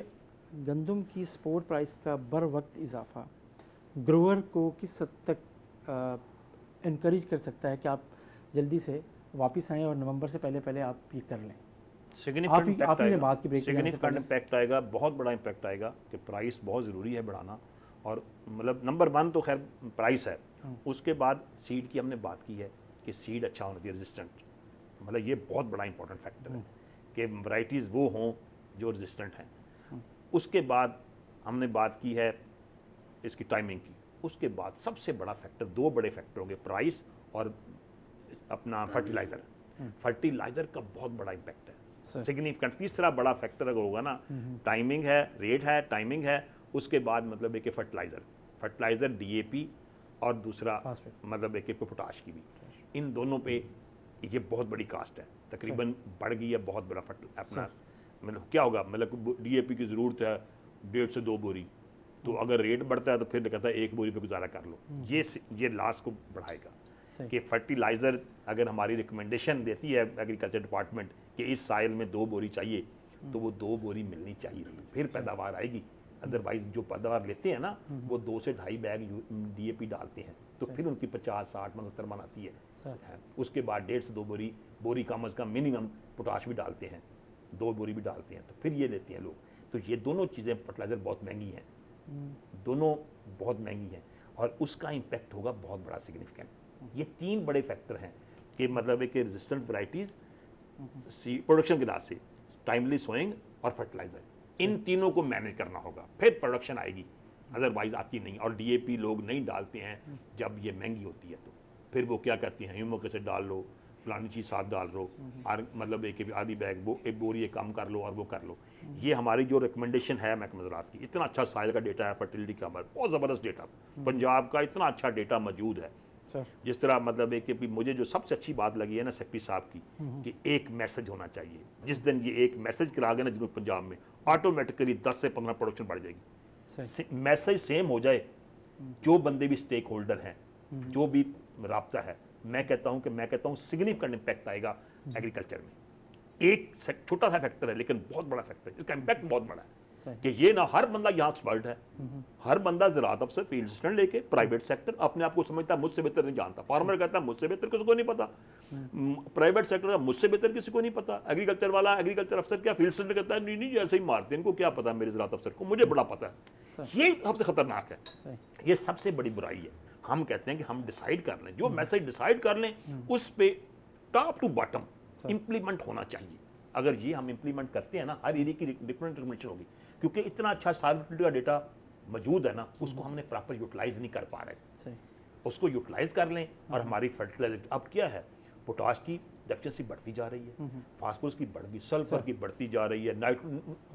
गंदम की स्पोर्ट प्राइस का बर वक्त इजाफा ग्रोअर को किस हद तक इनकरेज कर सकता है कि आप जल्दी से वापस आएँ और नवंबर से पहले पहले आप ये कर लें? सिग्निफिकेंट इम्पैक्ट आएगा, बहुत बड़ा इम्पैक्ट आएगा कि प्राइस बहुत ज़रूरी है बढ़ाना। और मतलब नंबर 1 तो खैर प्राइस है, उसके बाद सीड की हमने बात की है कि सीड अच्छा होना चाहिए, रेजिस्टेंट, मतलब ये बहुत बड़ा इंपॉर्टेंट फैक्टर है कि वैराइटीज़ वो हों जो रेजिस्टेंट हैं। उसके बाद हमने बात की है इसकी टाइमिंग की। उसके बाद सबसे बड़ा फैक्टर, 2 बड़े फैक्टर होंगे, प्राइस और अपना फर्टिलाइज़र। फर्टिलाइज़र का बहुत बड़ा इम्पैक्ट है, सिग्निफिकेंट। तीसरा बड़ा फैक्टर अगर होगा ना, टाइमिंग है, रेट है, टाइमिंग है, उसके बाद मतलब एक फर्टिलाइज़र DAP और दूसरा मतलब एक पोटाश की भी, इन दोनों पे ये बहुत बड़ी कास्ट है, तकरीबन बढ़ गई है बहुत बड़ा अपना। मतलब क्या होगा, मतलब DAP की ज़रूरत है 1.5 से 2 बोरी, तो अगर रेट बढ़ता है तो फिर कहता है 1 बोरी पे गुजारा कर लो। ये लास्ट को बढ़ाएगा कि फर्टिलाइज़र अगर हमारी रिकमेंडेशन देती है एग्रीकल्चर डिपार्टमेंट कि इस साइल में 2 बोरी चाहिए, तो वो 2 बोरी मिलनी चाहिए, फिर पैदावार आएगी। अदरवाइज जो पैदावार लेते हैं ना, वो 2 से 2.5 बैग DAP डालते हैं, तो फिर उनकी 50, 60, 70 मन आती है। उसके बाद 1.5 से 2 बोरी कम अज़ कम मिनिमम पोटाश भी डालते हैं, 2 बोरी भी डालते हैं, तो फिर ये लेते हैं लोग। तो ये दोनों चीज़ें फर्टिलाइज़र बहुत महंगी हैं, दोनों बहुत महंगी हैं, और उसका इम्पैक्ट होगा बहुत बड़ा, सिग्निफिकेंट। ये 3 बड़े फैक्टर हैं कि मतलब एक रेजिस्टेंट वैराइटीज़, प्रोडक्शन के लिहाज से टाइमली सोइंग और फर्टिलाइज़र, इन तीनों को मैनेज करना होगा, फिर प्रोडक्शन आएगी, अदरवाइज आती नहीं। और DAP लोग नहीं डालते हैं जब ये महंगी होती है, तो फिर वो क्या कहते हैं, ह्यूमिक एसिड डाल लो, फलानी चीज़ साथ डाल लो, और मतलब एक आधी बैग वो एक बोरी कम कर लो और वो कर लो। ये हमारी जो रिकमेंडेशन है महकमा ज़राअत की, इतना अच्छा साइल का डेटा है, फर्टिलिटी का बहुत ज़बरदस्त डेटा, पंजाब का इतना अच्छा डेटा मौजूद है। जिस तरह मतलब एक कि मुझे जो सबसे अच्छी बात लगी है ना सेक्रेटरी साहब की, कि एक मैसेज होना चाहिए। जिस दिन ये एक मैसेज करा गया ना जनूब पंजाब में, ऑटोमेटिकली 10 से 15 प्रोडक्शन बढ़ जाएगी। मैसेज सेम हो जाए, जो बंदे भी स्टेक होल्डर हैं, जो भी राब्ता है, मैं कहता हूँ सिग्निफिकेंट इम्पैक्ट आएगा एग्रीकल्चर में। एक छोटा सा फैक्टर है लेकिन बहुत बड़ा फैक्टर है, इसका इम्पैक्ट बहुत बड़ा है कि ये ना हर बंदा यहाँ एक्सपर्ट है, हर बंदा ज़राअत अफसर, फील्ड असिस्टेंट लेके प्राइवेट सेक्टर अपने आप को समझता है मुझसे बेहतर नहीं जानता। फार्मर कहता है मुझसे बेहतर किसी को नहीं पता, प्राइवेट सेक्टर का मुझसे बेहतर किसी को नहीं पता। एग्रीकल्चर वाला, एग्रीकल्चर अफसर क्या फील्ड असिस्टेंट कहता है नहीं नहीं ऐसे ही मारते, इनको क्या पता, मेरे ज़राअत अफसर को मुझे बड़ा पता है। ये सबसे खतरनाक है, ये सबसे बड़ी बुराई है। हम कहते हैं कि हम डिसाइड कर लें, जो मैसेज डिसाइड कर लें उस पर टॉप टू बॉटम इम्प्लीमेंट होना चाहिए। अगर ये हम इम्प्लीमेंट करते हैं ना, हर एरिया की डिफरेंट रिकमेंडेशन होगी, क्योंकि इतना अच्छा साइंटिफिक का डेटा मौजूद है ना, उसको हमने प्रॉपर यूटिलाइज नहीं कर पा रहे। उसको यूटिलाइज कर लें और हमारी फर्टिलाइजर अब क्या है, पोटाश की डेफिशिएंसी बढ़ती जा रही है, फास्फोरस की बढ़ गई, सल्फर की बढ़ती जा रही है,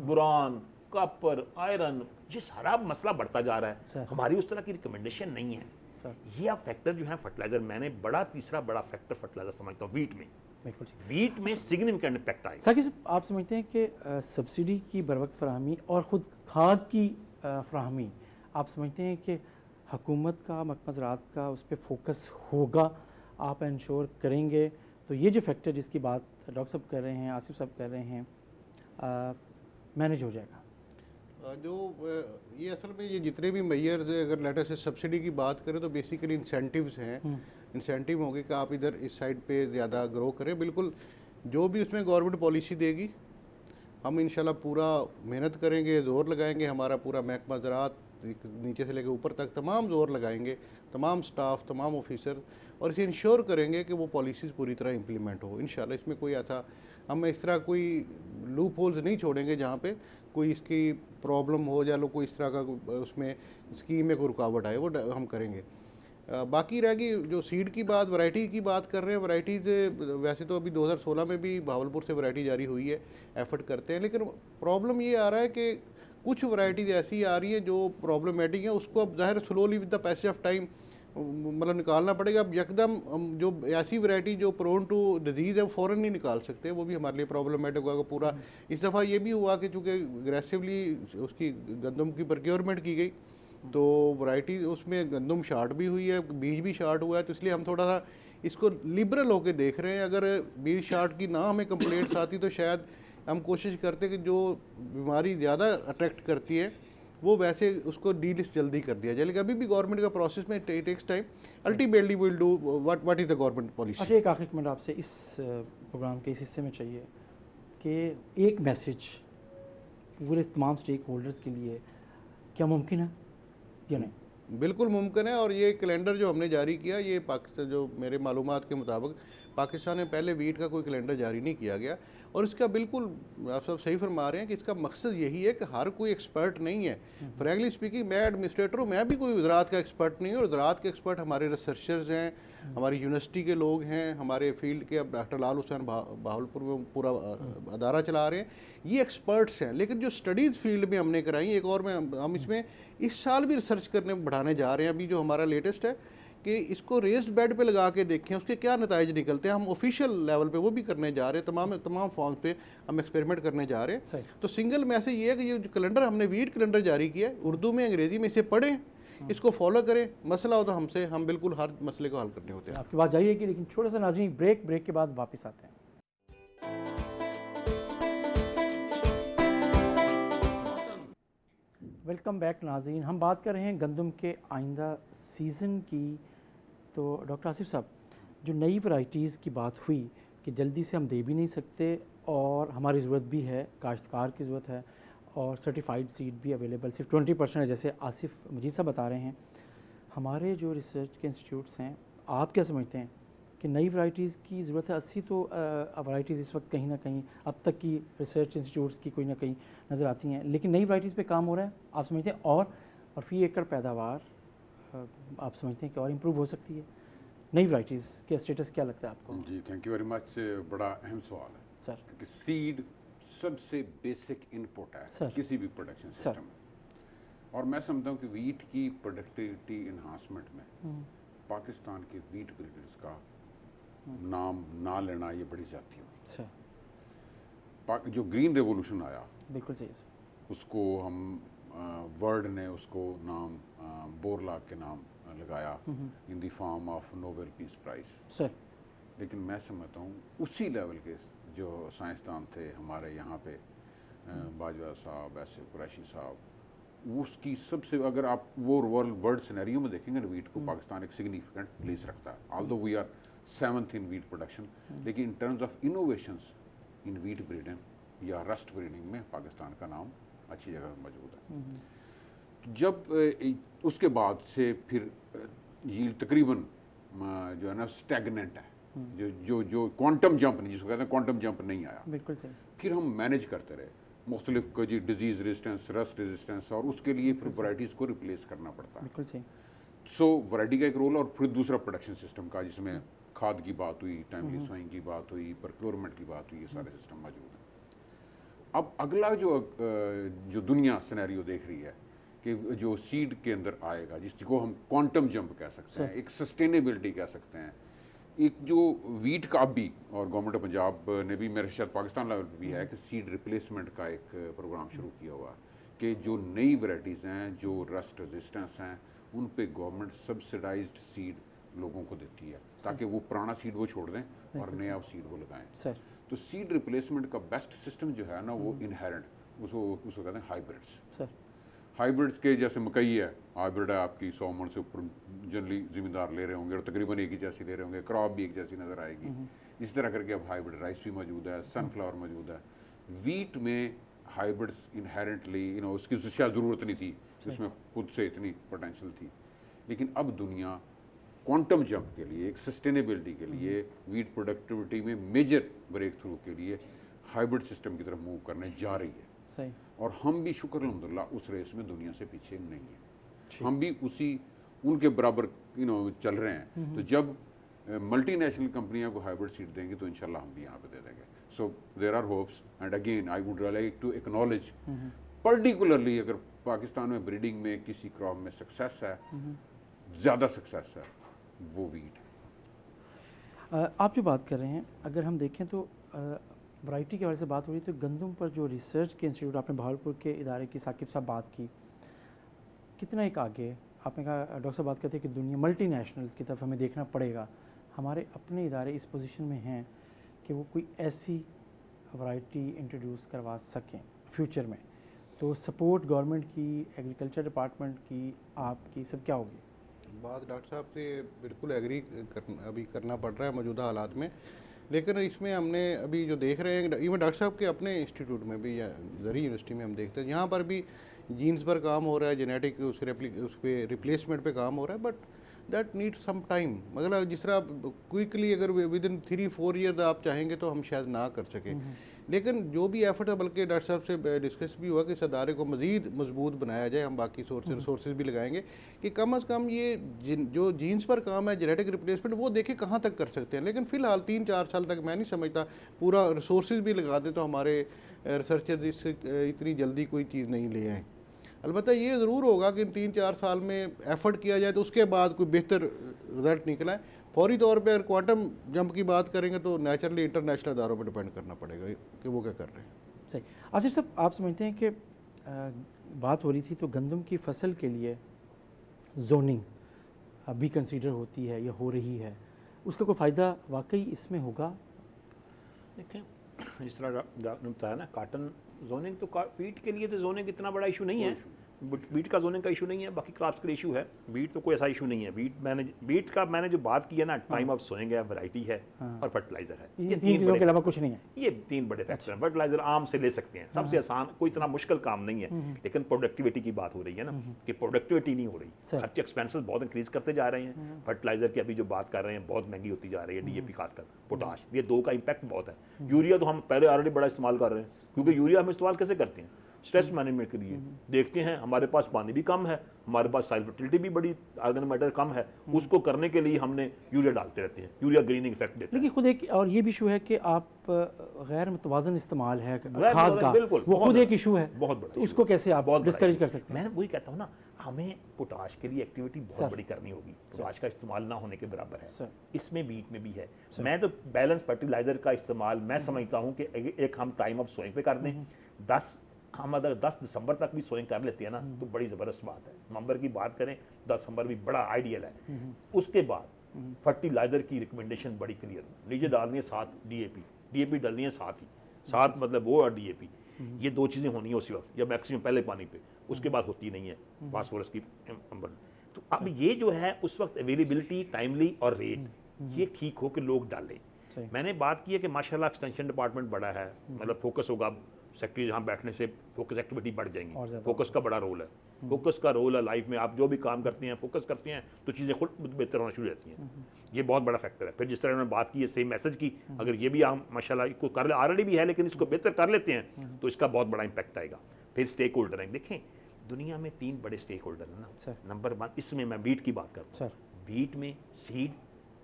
बोरान, कॉपर, आयरन, ये सारा मसला बढ़ता जा रहा है। हमारी उस तरह की रिकमेंडेशन नहीं है। ये अब फैक्टर जो है फर्टिलाइजर, मैंने तीसरा बड़ा फैक्टर फर्टिलाइजर समझता हूँ वीट में सिग्निफिकेंट इम्पैक्ट आएगा। साकिब, आप समझते हैं कि सब्सिडी की बरवक्त फराहमी और ख़ुद खाद की फराहमी, आप समझते हैं कि हुकूमत का, महकमा ज़राअत का उस पर फोकस होगा, आप इंश्योर करेंगे तो ये जो फैक्टर जिसकी बात डॉक्टर साहब कर रहे हैं, आसिफ साहब कर रहे हैं, मैनेज हो जाएगा? जो ये असल में ये जितने भी मेयर्स, अगर लेटर से सब्सिडी की बात करें तो बेसिकली इंसेंटिव्स हैं, इंसेंटिव होंगे कि आप इधर इस साइड पे ज़्यादा ग्रो करें। बिल्कुल जो भी उसमें गवर्नमेंट पॉलिसी देगी हम इंशाल्लाह पूरा मेहनत करेंगे, ज़ोर लगाएंगे, हमारा पूरा महकमा ज़राअत नीचे से लेकर ऊपर तक तमाम ज़ोर लगाएंगे, तमाम स्टाफ, तमाम ऑफिसर, और इसे इंश्योर करेंगे कि वो पॉलिसीज़ पूरी तरह इम्प्लीमेंट हो इंशाल्लाह। इसमें कोई ऐसा हम इस तरह कोई लूप होल्स नहीं छोड़ेंगे जहाँ पे कोई इसकी प्रॉब्लम हो या लो कोई इस तरह का उसमें स्कीम में कोई रुकावट आए, वो हम करेंगे। बाकी रहेगी जो सीड की बात, वैरायटी की बात कर रहे हैं, वैरायटीज़ वैसे तो अभी 2016 में भी भावलपुर से वैरायटी जारी हुई है, एफर्ट करते हैं, लेकिन प्रॉब्लम ये आ रहा है कि कुछ वैरायटीज़ ऐसी आ रही हैं जो प्रॉब्लमेटिक हैं, उसको अब ज़ाहिर slowly with the passage of time मतलब निकालना पड़ेगा। अब यकदम जो ऐसी वैरायटी जो प्रोन टू डिजीज़ है वो फ़ौरन नहीं निकाल सकते, वो भी हमारे लिए प्रॉब्लमेटिक होगा पूरा। इस दफ़ा ये भी हुआ कि चूँकि अग्रेसिवली उसकी गंदम की प्रोक्योरमेंट की गई तो वैरायटी उसमें गंदम शार्ट भी हुई है, बीज भी शार्ट हुआ है, तो इसलिए हम थोड़ा सा इसको लिबरल होकर देख रहे हैं। अगर बीज शार्ट की ना हमें कंप्लेंट्स आती तो शायद हम कोशिश करते कि जो बीमारी ज़्यादा अट्रैक्ट करती है वो वैसे उसको डीलिस्ट जल्दी कर दिया जाए, लेकिन अभी भी गवर्नमेंट का प्रोसेस में takes time. Ultimately will do what is the government policy. अच्छा, एक आखिरी कमेंट आपसे इस प्रोग्राम के इस हिस्से में चाहिए कि एक मैसेज पूरे तमाम स्टेक होल्डर्स के लिए क्या मुमकिन है या नहीं? बिल्कुल मुमकिन है। और ये कैलेंडर जो हमने जारी किया, ये पाकिस्तान, जो मेरे मालूमात के मुताबिक पाकिस्तान में पहले वीट का कोई कैलेंडर जारी नहीं किया गया। और इसका बिल्कुल आप सब सही फरमा रहे हैं कि इसका मकसद यही है कि हर कोई एक्सपर्ट नहीं है। फ्रैंकली स्पीकिंग, मैं एडमिनिस्ट्रेटर हूँ, मैं भी कोई ज़राअत का एक्सपर्ट नहीं हूँ। और ज़राअत के एक्सपर्ट हमारे रिसर्चर्स हैं, हमारी यूनिवर्सिटी के लोग हैं, हमारे फील्ड के, अब डॉक्टर लाल हुसैन बहावलपुर में पूरा अदारा चला रहे हैं, ये एक्सपर्ट्स हैं। लेकिन जो स्टडीज़ फील्ड में हमने कराई, एक और में हम इसमें इस साल भी रिसर्च करने बढ़ाने जा रहे हैं। अभी जो हमारा लेटेस्ट है कि इसको रेस्ड बेड पे लगा के देखें उसके क्या नताइज निकलते हैं। हम ऑफिशियल लेवल पे वो भी करने जा रहे हैं, तमाम फॉर्म्स पे हम एक्सपेरिमेंट करने जा रहे हैं। तो सिंगल मैसेज ये है कि ये जो कैलेंडर हमने वीट कैलेंडर जारी किया है, उर्दू में अंग्रेज़ी में, इसे पढ़ें, इसको फॉलो करें। मसला हो तो हमसे, हम बिल्कुल हर मसले को हल करने होते हैं। आपकी बात जाइए कि, लेकिन छोटा सा नाज़रीन ब्रेक के बाद वापस आते हैं। वेलकम बैक नाज़रीन। हम बात कर रहे हैं गंदम के आइंदा सीज़न की। तो डॉक्टर आसिफ साहब, जो नई वैराइटीज़ की बात हुई कि जल्दी से हम दे भी नहीं सकते और हमारी ज़रूरत भी है, काश्तकार की ज़रूरत है, और सर्टिफाइड सीड भी अवेलेबल सिर्फ 20% है, जैसे आसिफ मजीद साहब बता रहे हैं। हमारे जो रिसर्च के इंस्टीट्यूट्स हैं, आप क्या समझते हैं कि नई वैराइटीज़ की ज़रूरत है? 80 तो वैराइटीज़ इस वक्त कहीं ना कहीं अब तक की रिसर्च इंस्टीट्यूट्स की कोई ना कहीं नज़र आती हैं, लेकिन नई वैराइटीज़ पे काम हो रहा है, आप समझते हैं? और फी एकड़ पैदावार आप समझते हैं कि और इम्प्रूव हो सकती है? नई वैराइटीज़ के स्टेटस क्या लगता है आपको? जी, थैंक यू वेरी मच। बड़ा अहम सवाल है सर। क्योंकि सीड सबसे बेसिक इनपुट है किसी भी प्रोडक्शन सिस्टम में। और मैं समझता हूँ कि वीट की प्रोडक्टिविटी इन्हांसमेंट में पाकिस्तान के वीट ब्रीडर्स का नाम ना लेना ये बड़ी ज़्यादती होगी। जो ग्रीन रेवोल्यूशन आया, बिल्कुल सही, उसको हम वर्ल्ड ने उसको नाम बोरलाग के नाम लगाया in the form of Nobel peace prize sir. लेकिन मैं समझता हूँ उसी लेवल के जो साइंसदान थे हमारे यहाँ पे, बाजवा साहब, ऐसे कुरैशी साहब, उसकी सबसे, अगर आप वो वर्ल्ड सिनेरियो में देखेंगे ना, वीट को पाकिस्तान एक सिग्निफिकेंट प्लेस रखता है। Although we are 7th in wheat production, लेकिन in terms of innovations in wheat breeding या रस्ट ब्रीडिंग में पाकिस्तान का नाम अच्छी जगह मौजूद है। जब उसके बाद से फिर यील्ड तकरीबन जो है ना स्टैगनेंट है, जो क्वांटम जंप नहीं, जिसको कहते हैं क्वांटम जंप नहीं आया। बिल्कुल सही। फिर हम मैनेज करते रहे मुख्तलिफ को, जी डिजीज़ रेजिस्टेंस, रस्ट रेजिस्टेंस, और उसके लिए फिर वैराइटीज़ को रिप्लेस करना पड़ता है। बिल्कुल सही। सो वैरायटी का एक रोल, और फिर दूसरा प्रोडक्शन सिस्टम का, जिसमें खाद की बात हुई, टाइमली सोइंग की बात हुई, प्रोक्योरमेंट की बात हुई, ये सारे सिस्टम मौजूद हैं। अब अगला जो दुनिया सिनेरियो देख रही है कि जो सीड के अंदर आएगा, जिसको हम क्वांटम जंप कह सकते हैं, एक सस्टेनेबिलिटी कह सकते हैं, एक जो वीट का भी, और गवर्नमेंट ऑफ पंजाब ने भी, मेरे शायद पाकिस्तान लेवल पर भी है कि सीड रिप्लेसमेंट का एक प्रोग्राम शुरू किया हुआ है कि जो नई वैराइटीज़ हैं, जो रस्ट रेजिस्टेंस हैं, उन पे गवर्नमेंट सब्सिडाइज्ड सीड लोगों को देती है ताकि वो पुराना सीड वो छोड़ दें और नया सीड वो लगाएं। तो सीड रिप्लेसमेंट का बेस्ट सिस्टम जो है ना, वो इनहेरेंट, उसको कहते हैं हाइब्रिड्स। हाइब्रिड्स के जैसे मकई है, हाइब्रिड है आपकी 100 मन से ऊपर जनरली ज़िम्मेदार ले रहे होंगे और तकरीबन एक ही जैसी ले रहे होंगे, क्रॉप भी एक जैसी नज़र आएगी। इस तरह करके अब हाइब्रिड राइस भी मौजूद है, सनफ्लावर मौजूद है। वीट में हाइब्रिड्स इनहेरेंटली, उसकी शायद ज़रूरत नहीं थी, उसमें खुद से इतनी पोटेंशियल थी। लेकिन अब दुनिया क्वांटम जंप के लिए, एक सस्टेनेबिलिटी के लिए, वीट प्रोडक्टिविटी में मेजर ब्रेक थ्रू के लिए हाइब्रिड सिस्टम की तरफ मूव करने जा रही है। सही। और हम भी शुक्र अल्हम्दुलिल्लाह उस रेस में दुनिया से पीछे नहीं है, हम भी उनके बराबर चल रहे हैं। तो जब मल्टीनेशनल कंपनियां को हाइब्रिड सीड देंगी तो इंशाल्लाह हम भी यहाँ पे दे देंगे। So there are hopes, and again I would like to acknowledge, particularly अगर पाकिस्तान में ब्रीडिंग में किसी क्रॉप में सक्सेस है, ज़्यादा सक्सेस है वो वीट है। आप जो बात कर रहे हैं, अगर हम देखें तो वैरायटी के हवाले से बात हो रही है, तो गंदम पर जो रिसर्च के इंस्टीट्यूट आपने बहावलपुर के इदारे की साकिब साहब बात की, कितना एक आगे है? आपने कहा डॉक्टर साहब बात करते हैं कि दुनिया मल्टीनेशनल की तरफ हमें देखना पड़ेगा, हमारे अपने इदारे इस पोजीशन में हैं कि वो कोई ऐसी वैरायटी इंट्रोड्यूस करवा सकें फ्यूचर में, तो सपोर्ट गवर्नमेंट की, एग्रीकल्चर डिपार्टमेंट की, आपकी सब क्या होगी? बात डॉक्टर साहब से बिल्कुल एग्री अभी करना पड़ रहा है मौजूदा हालात में, लेकिन इसमें हमने अभी जो देख रहे हैं, इवन डॉक्टर साहब के अपने इंस्टीट्यूट में भी या ज़री यूनिवर्सिटी में हम देखते हैं, यहाँ पर भी जीन्स पर काम हो रहा है, जेनेटिक उस पर रिप्लेसमेंट पे काम हो रहा है, but that need some time. मतलब जिस तरह क्विकली अगर विद इन 3-4 ईयर आप चाहेंगे तो हम शायद ना कर सकें, लेकिन जो भी एफर्ट है, बल्कि डॉक्टर साहब से डिस्कस भी हुआ कि इस अदारे को मज़ीद मजबूत बनाया जाए, हम बाकी रिसोर्सेज भी लगाएंगे कि कम अज़ कम ये जो जीन्स पर काम है, जेनेटिक रिप्लेसमेंट, वो देखें कहाँ तक कर सकते हैं। लेकिन फ़िलहाल 3-4 साल तक मैं नहीं समझता, पूरा रिसोर्सेज भी लगा दें तो हमारे रिसर्चर इतनी जल्दी कोई चीज़ नहीं ले आएँ। अलबत्ता ये ज़रूर होगा कि इन 3-4 साल में एफ़र्ट किया जाए तो उसके बाद कोई बेहतर रिज़ल्ट निकला है। फौरी तौर पे अगर क्वांटम जंप की बात करेंगे तो नेचुरली इंटरनेशनल इदारों पर डिपेंड करना पड़ेगा कि वो क्या कर रहे हैं। सही। आसिफ साहब, आप समझते हैं कि बात हो रही थी तो गंदम की फसल के लिए जोनिंग अभी कंसीडर होती है या हो रही है, उसका कोई फ़ायदा वाकई इसमें होगा? देखें, जिस तरह आपने बताया ना, काटन जोनिंग, तो वीट के लिए तो जोनिंग इतना बड़ा इशू नहीं है, बीट का जोनिंग का इशू नहीं है, बाकी क्रॉप्स के लिए इशू है। बीट तो कोई ऐसा इशू नहीं है। बीट का मैंने जो बात की है ना, टाइम ऑफ सोइंग है, वैरायटी है और फर्टिलाइजर है, ये 3 चीज़ों के अलावा कुछ नहीं है। ये 3 बड़े फैक्टर हैं। फर्टिलाइजर आम से ले सकते हैं, सबसे आसान, कोई इतना मुश्किल काम नहीं है, लेकिन प्रोडक्टिविटी की बात हो रही है ना, कि प्रोडक्टिविटी नहीं हो रही, खर्चे एक्सपेंसेस बहुत इंक्रीज करते जा रहे हैं। फर्टिलाइजर की अभी जो बात कर रहे हैं बहुत महंगी होती जा रही है, डीएपी खासकर, पोटाश, ये 2 का इम्पैक्ट बहुत है। यूरिया तो हम पहले ऑलरेडी बड़ा इस्तेमाल कर रहे हैं, क्योंकि यूरिया हम इस्तेमाल कैसे करते हैं, स्ट्रेस मैनेजमेंट के लिए। देखते हैं हमारे पास पानी भी कम है, हमारे पास सॉइल फर्टिलिटी भी बड़ी, ऑर्गेनिक मैटर कम है, उसको करने के लिए हमने यूरिया डालते रहते हैं। यूरिया ग्रीनिंग इफेक्ट देता है। लेकिन खुद एक और ये भी इशू है कि आप गैर मुतवाज़न इस्तेमाल है खाद का, बिल्कुल, वो खुद एक इशू है, बहुत बड़ा। तो उसको कैसे आप डिस्करेज कर सकते हैं? मैं वही कहता हूँ ना, हमें पोटाश के लिए एक्टिविटी बहुत बड़ी करनी होगी। पोटाश का इस्तेमाल ना होने के बराबर है, इसमें बीट में भी है। मैं तो बैलेंस फर्टिलाइजर का इस्तेमाल मैं समझता हूँ कि एक हम टाइम ऑफ सोइंग पे कर दें। हम अगर 10 दिसंबर तक भी सोइंग कर लेते हैं ना, तो बड़ी ज़बरदस्त बात है। नवंबर की बात करें, 10 दिसंबर भी बड़ा आइडियल है। उसके बाद फर्टिलाइजर की रिकमेंडेशन बड़ी क्लियर, नीचे डालनी है 7 डीएपी डालनी है 7 ही, 7 मतलब वो और डीएपी, ये 2 चीज़ें होनी है उसी वक्त, या मैक्सिमम पहले पानी पे, उसके बाद होती नहीं है फास्फोरस की अंबर। तो अब ये जो है उस वक्त अवेलेबिलिटी, टाइमली और रेट, ये ठीक हो कि लोग डालें। मैंने बात की है कि माशाल्लाह एक्सटेंशन डिपार्टमेंट बड़ा है, मतलब फोकस होगा, सेक्रेटरी जहाँ बैठने से फोकस एक्टिविटी बढ़ जाएंगी। फोकस का बड़ा रोल है, फोकस का रोल है लाइफ में। आप जो भी काम करते हैं, फोकस करते हैं, तो चीज़ें खुद बेहतर होना शुरू हो जाती हैं। ये बहुत बड़ा फैक्टर है। फिर जिस तरह उन्होंने बात की है सेम मैसेज की, अगर ये भी आप माशाल्लाह इसको कर ले, ऑलरेडी भी है, लेकिन इसको बेहतर कर लेते हैं तो इसका बहुत बड़ा इंपैक्ट आएगा। फिर स्टेक होल्डर हैं, देखें दुनिया में 3 बड़े स्टेक होल्डर हैं ना। नंबर 1, इसमें मैं बीट की बात करूँ, बीट में सीड,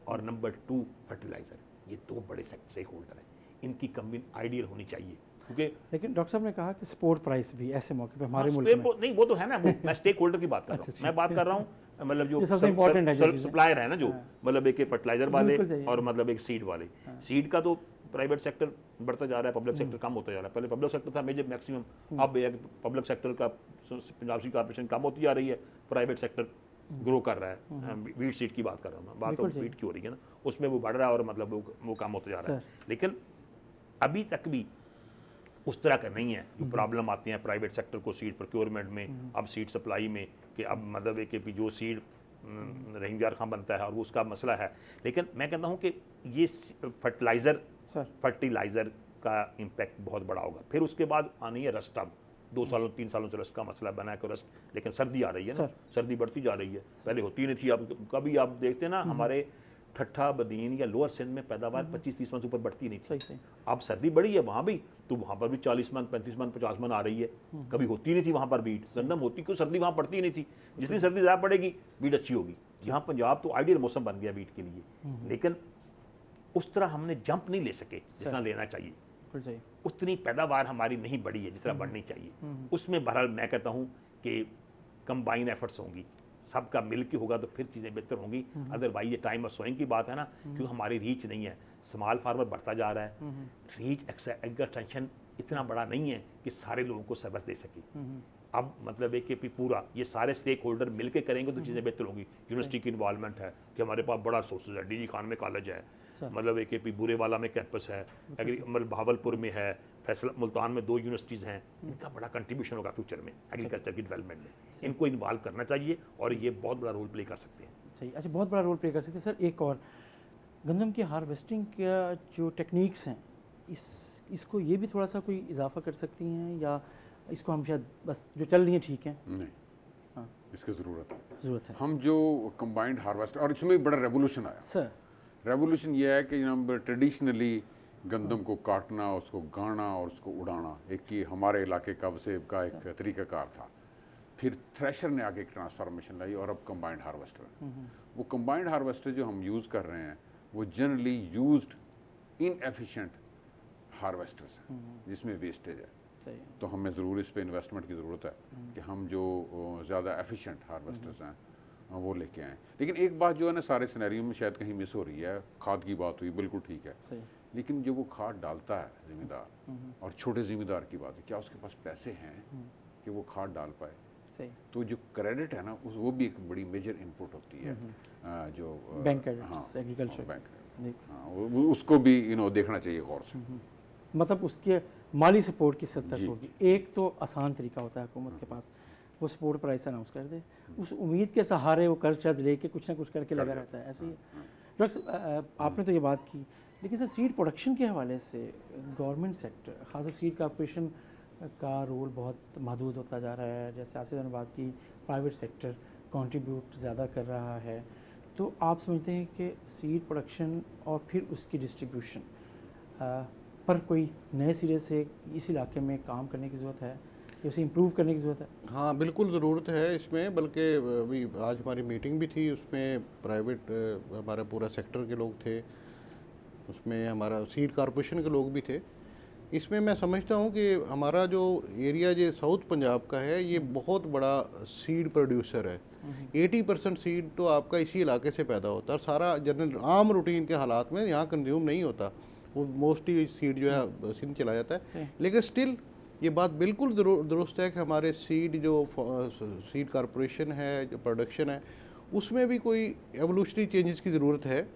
और नंबर 2 फर्टिलाइजर, ये 2 बड़े स्टेक होल्डर हैं। इनकी कम्बिन आइडियल होनी चाहिए, क्योंकि लेकिन डॉक्टर साहब ने कहा कि सपोर्ट प्राइस भी ऐसे मौके पे हमारे मुल्क में नहीं, वो तो है ना, मैं स्टेक होल्डर की बात कर रहा हूँ। मैं बात कर रहा हूँ मतलब जो सबसे इम्पोर्टेंट है, सप्लायर है ना, जो मतलब एक फर्टिलाइजर वाले और मतलब एक सीड वाले। सीड का तो प्राइवेट सेक्टर बढ़ता जा रहा है, पब्लिक सेक्टर कम होता जा रहा है। पहले पब्लिक सेक्टर था मेजर मैक्सिमम, अब पब्लिक सेक्टर का पंजाब सीड कॉर्पोरेशन कम होती जा रही है, प्राइवेट सेक्टर ग्रो कर रहा है। वीट सीड की बात कर रहा हूँ मैं, बात तो वीट की हो रही है ना, उसमें वो बढ़ रहा है और मतलब वो कम होता जा रहा है। लेकिन अभी तक भी उस तरह का नहीं है। जो प्रॉब्लम आती हैं प्राइवेट सेक्टर को सीड प्रोक्योरमेंट में, अब सीड सप्लाई में, कि अब मतलब एक कि जो सीड रहीम यार खां बनता है और वो उसका मसला है। लेकिन मैं कहता हूँ कि ये फर्टिलाइज़र का इम्पैक्ट बहुत बड़ा होगा। फिर उसके बाद आनी है रस्ट। अब 2-3 सालों से रस्ट का मसला बना है कि रस्ट, लेकिन सर्दी आ रही है ना, सर्दी बढ़ती जा रही है, पहले होती नहीं थी। अब कभी आप देखते हैं ना, हमारे ठट्ठा बदीन या लोअर सिंध में पैदावार 25-30 मन से ऊपर बढ़ती नहीं थी। अब सर्दी बढ़ी है वहाँ भी, तो वहाँ पर भी 40 मन, 35 मन, 50 मन आ रही है। कभी होती नहीं थी वहाँ पर बीट, गंदम होती, क्यों सर्दी वहाँ पड़ती नहीं थी। जितनी सर्दी ज़्यादा पड़ेगी बीट अच्छी होगी। यहाँ पंजाब तो आइडियल मौसम बन गया बीट के लिए, लेकिन उस तरह हमने जंप नहीं ले सके जितना लेना चाहिए। उतनी पैदावार हमारी नहीं बढ़ी है जिस तरह बढ़नी चाहिए। उसमें बहरहाल मैं कहता हूँ कि कंबाइन एफर्ट्स होंगी, सबका मिल के होगा तो फिर चीज़ें बेहतर होंगी। अदरवाइज ये टाइम ऑफ सोइंग की बात है ना, क्योंकि हमारी रीच नहीं है, स्मॉल फार्मर बढ़ता जा रहा है, रीच एक्सटेंशन इतना बड़ा नहीं है कि सारे लोगों को सर्विस दे सके। अब मतलब है कि पूरा ये सारे स्टेक होल्डर मिल के करेंगे तो चीज़ें बेहतर होंगी। यूनिवर्सिटी की इन्वॉल्वमेंट है कि हमारे पास बड़ा सोर्सेज है, डीजी खान में कॉलेज है, मतलब एक बुरेवाला में कैंपस है, मतलब भावलपुर में है, फैसला मुल्तान में 2 यूनिवर्सिटीज़ हैं, इनका बड़ा कंट्रीब्यूशन होगा फ्यूचर में एग्रीकल्चर की डेवलपमेंट में। इनको इन्वॉल्व करना चाहिए और ये बहुत बड़ा रोल प्ले कर सकते हैं। सही, अच्छा, बहुत बड़ा रोल प्ले कर सकते हैं। सर एक और, गंदम की हार्वेस्टिंग का जो टेक्निक्स हैं, इसको ये भी थोड़ा सा कोई इजाफा कर सकती हैं, या इसको हम शायद बस जो चल रही हैं ठीक है? नहीं, हाँ, इसकी ज़रूरत है। है हम जो कंबाइंड हार्वेस्ट, और इसमें बड़ा रेवोल्यूशन आया सर। रेवोल्यूशन ये है कि हम ट्रेडिशनली गंदम को काटना, उसको गाड़ना और उसको उड़ाना, एक कि हमारे इलाके का वसेब का एक तरीक़ाकार था। फिर थ्रेशर ने आगे एक ट्रांसफॉर्मेशन लाई और अब कंबाइंड हार्वेस्टर। वो कंबाइंड हार्वेस्टर जो हम यूज़ कर रहे हैं वो जनरली यूज्ड इनएफिशिएंट हार्वेस्टर्स हैं जिसमें वेस्टेज है। तो हमें ज़रूर इस पे इन्वेस्टमेंट की ज़रूरत है कि हम जो ज़्यादा एफिशिएंट हार्वेस्टर्स हैं वो लेके आएँ। लेकिन एक बात जो है ना, सारे सिनेरियो में शायद कहीं मिस हो रही है, खाद की बात हुई, बिल्कुल ठीक है, लेकिन जो वो खाद डालता है ज़मींदार, और छोटे ज़मींदार की बात है, क्या उसके पास पैसे हैं कि वो खाद डाल पाए? तो जो क्रेडिट है ना, वो भी एक बड़ी मेजर इनपुट होती है जो बैंक एग्रीकल्चर बैंक, उसको भी देखना चाहिए गौर से। मतलब उसके माली सपोर्ट की सतह होगी। एक तो आसान तरीका होता है हुकूमत के पास, वो सपोर्ट प्राइस अनाउंस कर दे, उस उम्मीद के सहारे वो कर्ज शर्ज लेके कुछ ना कुछ करके लगा रहता है। ऐसे ही डॉक्टर आपने तो ये बात की, लेकिन सर सीड प्रोडक्शन के हवाले से गवर्नमेंट सेक्टर, खासकर सीड कॉर्पोरेशन का रोल बहुत महदूद होता जा रहा है। जैसे आसिफ ने बात की, प्राइवेट सेक्टर कंट्रीब्यूट ज़्यादा कर रहा है, तो आप समझते हैं कि सीड प्रोडक्शन और फिर उसकी डिस्ट्रीब्यूशन पर कोई नए सिरे से इस इलाके में काम करने की ज़रूरत है, या उसे इम्प्रूव करने की ज़रूरत है? हाँ, बिल्कुल ज़रूरत है इसमें, बल्कि अभी आज हमारी मीटिंग भी थी, उसमें प्राइवेट हमारा पूरा सेक्टर के लोग थे, उसमें हमारा सीड कॉर्पोरेशन के लोग भी थे। इसमें मैं समझता हूँ कि हमारा जो एरिया जो साउथ पंजाब का है, ये बहुत बड़ा सीड प्रोड्यूसर है। 80% सीड तो आपका इसी इलाके से पैदा होता है, और सारा जनरल आम रूटीन के हालात में यहाँ कंज्यूम नहीं होता, वो मोस्टली सीड जो है सिंध चला जाता है। लेकिन स्टिल ये बात बिल्कुल दुरुस्त है कि हमारे सीड जो सीड कॉर्पोरेशन है, जो प्रोडक्शन है, उसमें भी कोई एवोल्यूशनरी चेंजेस की ज़रूरत है।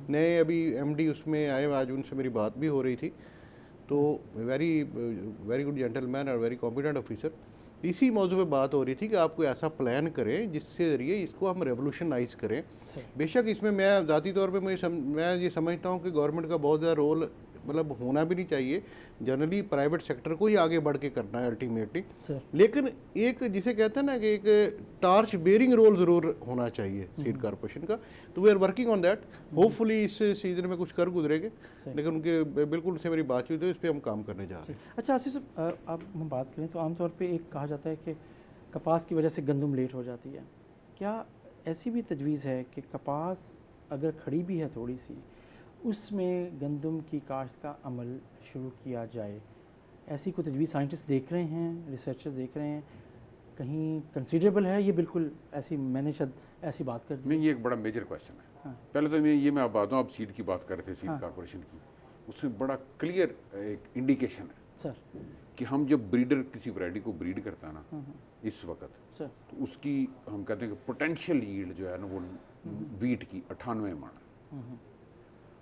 नए अभी एमडी उसमें आए, आज उनसे मेरी बात भी हो रही थी, तो वेरी गुड जेंटलमैन और वेरी कॉम्पिटेंट ऑफिसर। इसी मौजू पे बात हो रही थी कि आप कोई ऐसा प्लान करें जिसके ज़रिए इसको हम रेवोल्यूशनाइज करें। बेशक इसमें मैं ज़ाती तौर पे मैं ये समझता हूँ कि गवर्नमेंट का बहुत ज़्यादा रोल मतलब होना भी नहीं चाहिए, जनरली प्राइवेट सेक्टर को ही आगे बढ़ के करना है अल्टीमेटली। लेकिन एक जिसे कहते हैं ना कि एक टार्च बेयरिंग रोल ज़रूर होना चाहिए सीड कॉर्पोरेशन का, तो we are working on that. Hopefully इस सीजन में कुछ कर गुजरेंगे, लेकिन उनके बिल्कुल से मेरी बातचीत है, इस पर हम काम करने जा रहे हैं। अच्छा आसिफ साहब, अब हम बात करें तो आमतौर पर एक कहा जाता है कि कपास की वजह से गंदम लेट हो जाती है, क्या ऐसी भी तजवीज़ है कि कपास अगर खड़ी भी है थोड़ी सी, उसमें गंदम की काश्त का अमल शुरू किया जाए? ऐसी कोई तजवीज़ साइंटिस्ट देख रहे हैं, रिसर्चर्स देख रहे हैं, कहीं कंसीडरेबल है ये? बिल्कुल ऐसी मैंने शायद ऐसी बात कर दी नहीं, ये एक बड़ा मेजर क्वेश्चन है। हाँ। पहले तो मैं आप बात हूँ, आप सीड की बात कर रहे थे, सीड कॉर्पोरेशन की, उसमें बड़ा क्लियर एक इंडिकेशन है सर कि हम जब ब्रीडर किसी वैरायटी को ब्रीड करता है ना इस वक्त, तो उसकी हम कहते हैं कि पोटेंशियल यील्ड जो है ना वो वीट की 98 मन,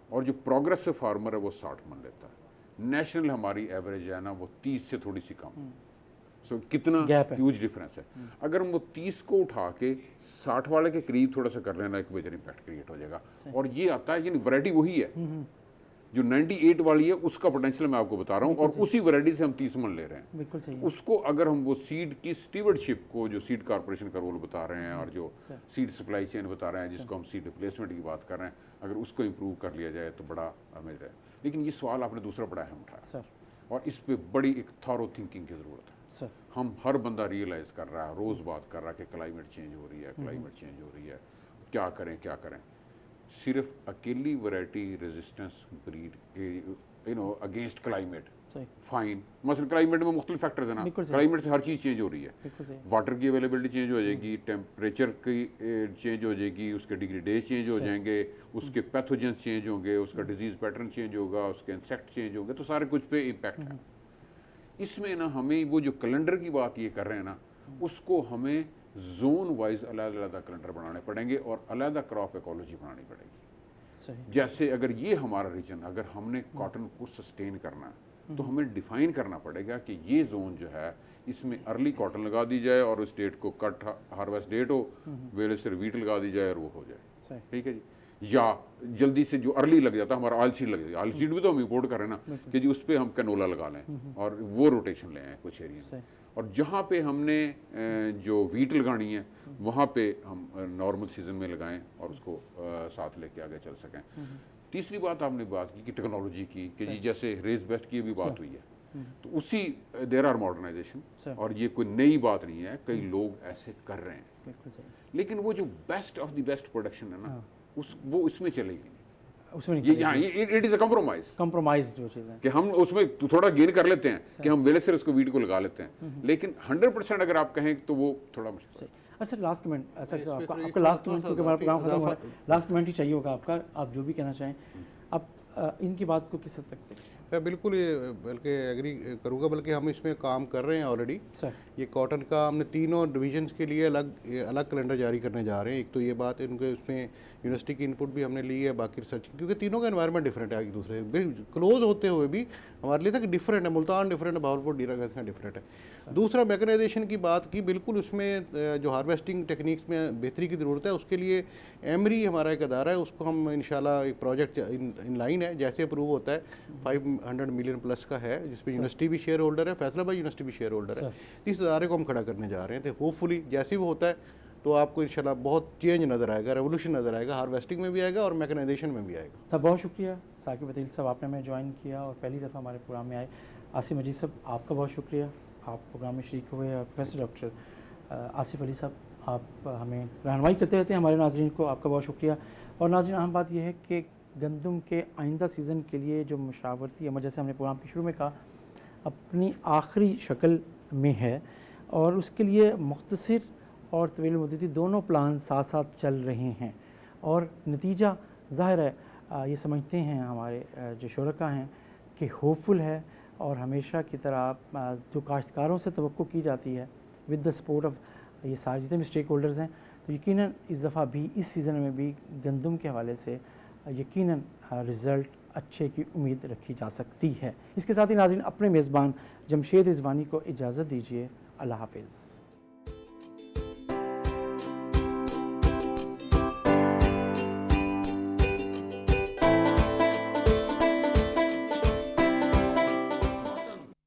और जो प्रोग्रेसिव फार्मर है वो 60 मन लेता है। नेशनल हमारी एवरेज है ना वो 30 से थोड़ी सी कम। सो कितना ह्यूज डिफरेंस है। अगर हम वो 30 को उठा के 60 वाले के करीब थोड़ा सा कर लेना, एक मेजर इम्पैक्ट क्रिएट हो जाएगा। और ये आता है, यानी वैरायटी वही है जो 98 वाली है, उसका पोटेंशियल मैं आपको बता रहा हूँ, और उसी वैरायटी से हम 30 मन ले रहे हैं। बिल्कुल सही। उसको अगर हम वो सीड की स्टीवर्डशिप को, जो सीड कॉर्पोरेशन का रोल बता रहे हैं, और जो सीड सप्लाई चेन बता रहे हैं, जिसको हम सीड रिप्लेसमेंट की बात कर रहे हैं, अगर उसको इम्प्रूव कर लिया जाए तो बड़ा अमेज है। लेकिन ये सवाल आपने दूसरा बड़ा अहम उठाया, और इस पर बड़ी एक थॉरो थिंकिंग की ज़रूरत है। हम हर बंदा रियलाइज़ कर रहा है, रोज़ बात कर रहा है कि क्लाइमेट चेंज हो रही है, क्लाइमेट चेंज हो रही है, क्या करें क्या करें। सिर्फ अकेली variety resistance breed against climate सही, फाइन, मसलन क्लाइमेट में मुख्तलिफ फैक्टर्स हैं ना, बिल्कुल सही। क्लाइमेट से हर चीज़ चेंज हो रही है, बिल्कुल सही, वाटर की अवेलेबिलिटी चेंज हो जाएगी, टेम्परेचर की चेंज हो जाएगी, उसके डिग्री डेज चेंज हो जाएंगे, उसके पैथोजेंस चेंज होंगे, उसका डिजीज़ पैटर्न चेंज होगा, उसके इंसेक्ट चेंज होंगे, तो सारे कुछ पे इम्पैक्ट है। इसमें ना हमें वो जो कैलेंडर की बात ये कर रहे हैं ना, उसको हमें जोन वाइज अलग अलग कैलेंडर बनाने पड़ेंगे और अलग क्रॉप इकोलॉजी बनानी पड़ेगी। सही, जैसे अगर ये हमारा रीजन, अगर हमने कॉटन को सस्टेन करना है तो हमें डिफाइन करना पड़ेगा कि ये जोन जो है इसमें अर्ली कॉटन लगा दी जाए और उस डेट को कट हार्वेस्ट डेट हो, वेले से वीट लगा दी जाए और वो हो जाए, सही, ठीक है जी। या जल्दी से जो अर्ली लग जाता है, हमारा ऑयल सीड लग जाता है, ऑयल सीड भी तो हम इंपोर्ट कर रहे हैं ना, कि जी उस पर हम कैनोला लगा लें और वो रोटेशन ले आए कुछ एरिया सही, में। और जहाँ पे हमने जो वीट लगानी है वहाँ पे हम नॉर्मल सीजन में लगाएं और उसको साथ लेके आगे चल सकें। तीसरी बात आपने बात की कि टेक्नोलॉजी की, कि जी जैसे रेस बेस्ट की भी बात हुई है, तो उसी देयर आर मॉडर्नाइजेशन, और ये कोई नई बात नहीं है, कई लोग ऐसे कर रहे हैं, बिल्कुल सही, लेकिन वो जो best of the best production है ना, वो इसमें चलेगी नहीं। उसमें ये यहाँ it is a compromise compromise जो चीज़ें कि हम उसमें थोड़ा गेन कर लेते हैं कि हम वेले से उसको वीट को लगा लेते हैं, लेकिन 100% अगर आप कहें तो वो थोड़ा मुश्किल है। अच्छा, लास्ट कमेंट, अच्छा इसमें आपका थोड़ा- आपका लास्ट थोड़ा कमेंट, सा क्योंकि हमारा प्रोग्राम खत्म हो रहा है, इजाफा- लास्ट कमेंट ही चाहिए होगा आपका, आप जो भी कहना चाहें। अब इनकी बात को किस हद तक देखते हैं? मैं बिल्कुल ये बल्कि एग्री करूँगा, बल्कि हम इसमें काम कर रहे हैं ऑलरेडी। सर, ये कॉटन का हमने तीनों डिवीजन्स के लिए अलग कैलेंडर जारी करने जा रहे हैं। एक तो ये बात है, उनके उसमें यूनिवर्सिटी की इनपुट भी हमने ली है, बाकी रिसर्च की, क्योंकि तीनों का एनवायरनमेंट डिफरेंट है एक दूसरे से, क्लोज होते हुए भी हमारे लिए तक डिफरेंट है। मुल्तान डिफरेंट है, भावलपुर डीरा डिफरेंट है। दूसरा मैकेनाइजेशन की बात की, बिल्कुल उसमें जो हार्वेस्टिंग टेक्निक्स में बेहतरी की ज़रूरत है, उसके लिए एमरी हमारा एक अदारा है, उसको हम इंशाल्लाह एक प्रोजेक्ट इन लाइन है, जैसे अप्रूव होता है 500 मिलियन प्लस का है, जिसमें यूनिवर्सिटी भी शेयर होल्डर है, फैसलाबाद यूनिवर्सिटी भी शेयर होल्डर है। इस अदारे को हम खड़ा करने जा रहे हैं, तो होपफुली जैसे भी होता है तो आपको इंशाल्लाह बहुत चेंज नज़र आएगा, रेवोल्यूशन नज़र आएगा, हार्वेस्टिंग में भी आएगा और मैकेनाइजेशन में भी आएगा। सर बहुत शुक्रिया साकिब अतील साहब, आपने हमें ज्वाइन किया और पहली दफ़ा हमारे प्रोग्राम में आए। आसिफ मजीद साहब, आपका बहुत शुक्रिया, आप प्रोग्राम में शरीक हुए। प्रोफेसर डॉक्टर आसिफ अली साहब, आप हमें रहनुमाई करते रहते हैं हमारे नाज़रीन को, आपका बहुत शुक्रिया। और नाज़रीन, अहम बात यह है कि गंदम के आइंदा सीज़न के लिए जो मशावरती अमल, जैसे हमने प्रोग्राम के शुरू में कहा, अपनी आखिरी शक्ल में है और उसके लिए मुख्तसर और तवील मुद्दती दोनों प्लान साथ साथ चल रहे हैं और नतीजा ज़ाहिर है ये समझते हैं हमारे जो शुरका हैं कि होपफुल है। और हमेशा की तरह जो काश्तकारों से तवक्को की जाती है विद द सपोर्ट ऑफ ये सारे जितने भी स्टेक होल्डर्स हैं, तो यकीनन इस दफ़ा भी, इस सीज़न में भी गंदम के हवाले से यकीनन रिज़ल्ट अच्छे की उम्मीद रखी जा सकती है। इसके साथ ही नाज़रीन, अपने मेज़बान जमशेद रिजवानी को इजाज़त दीजिए। अल्लाह हाफ़िज़।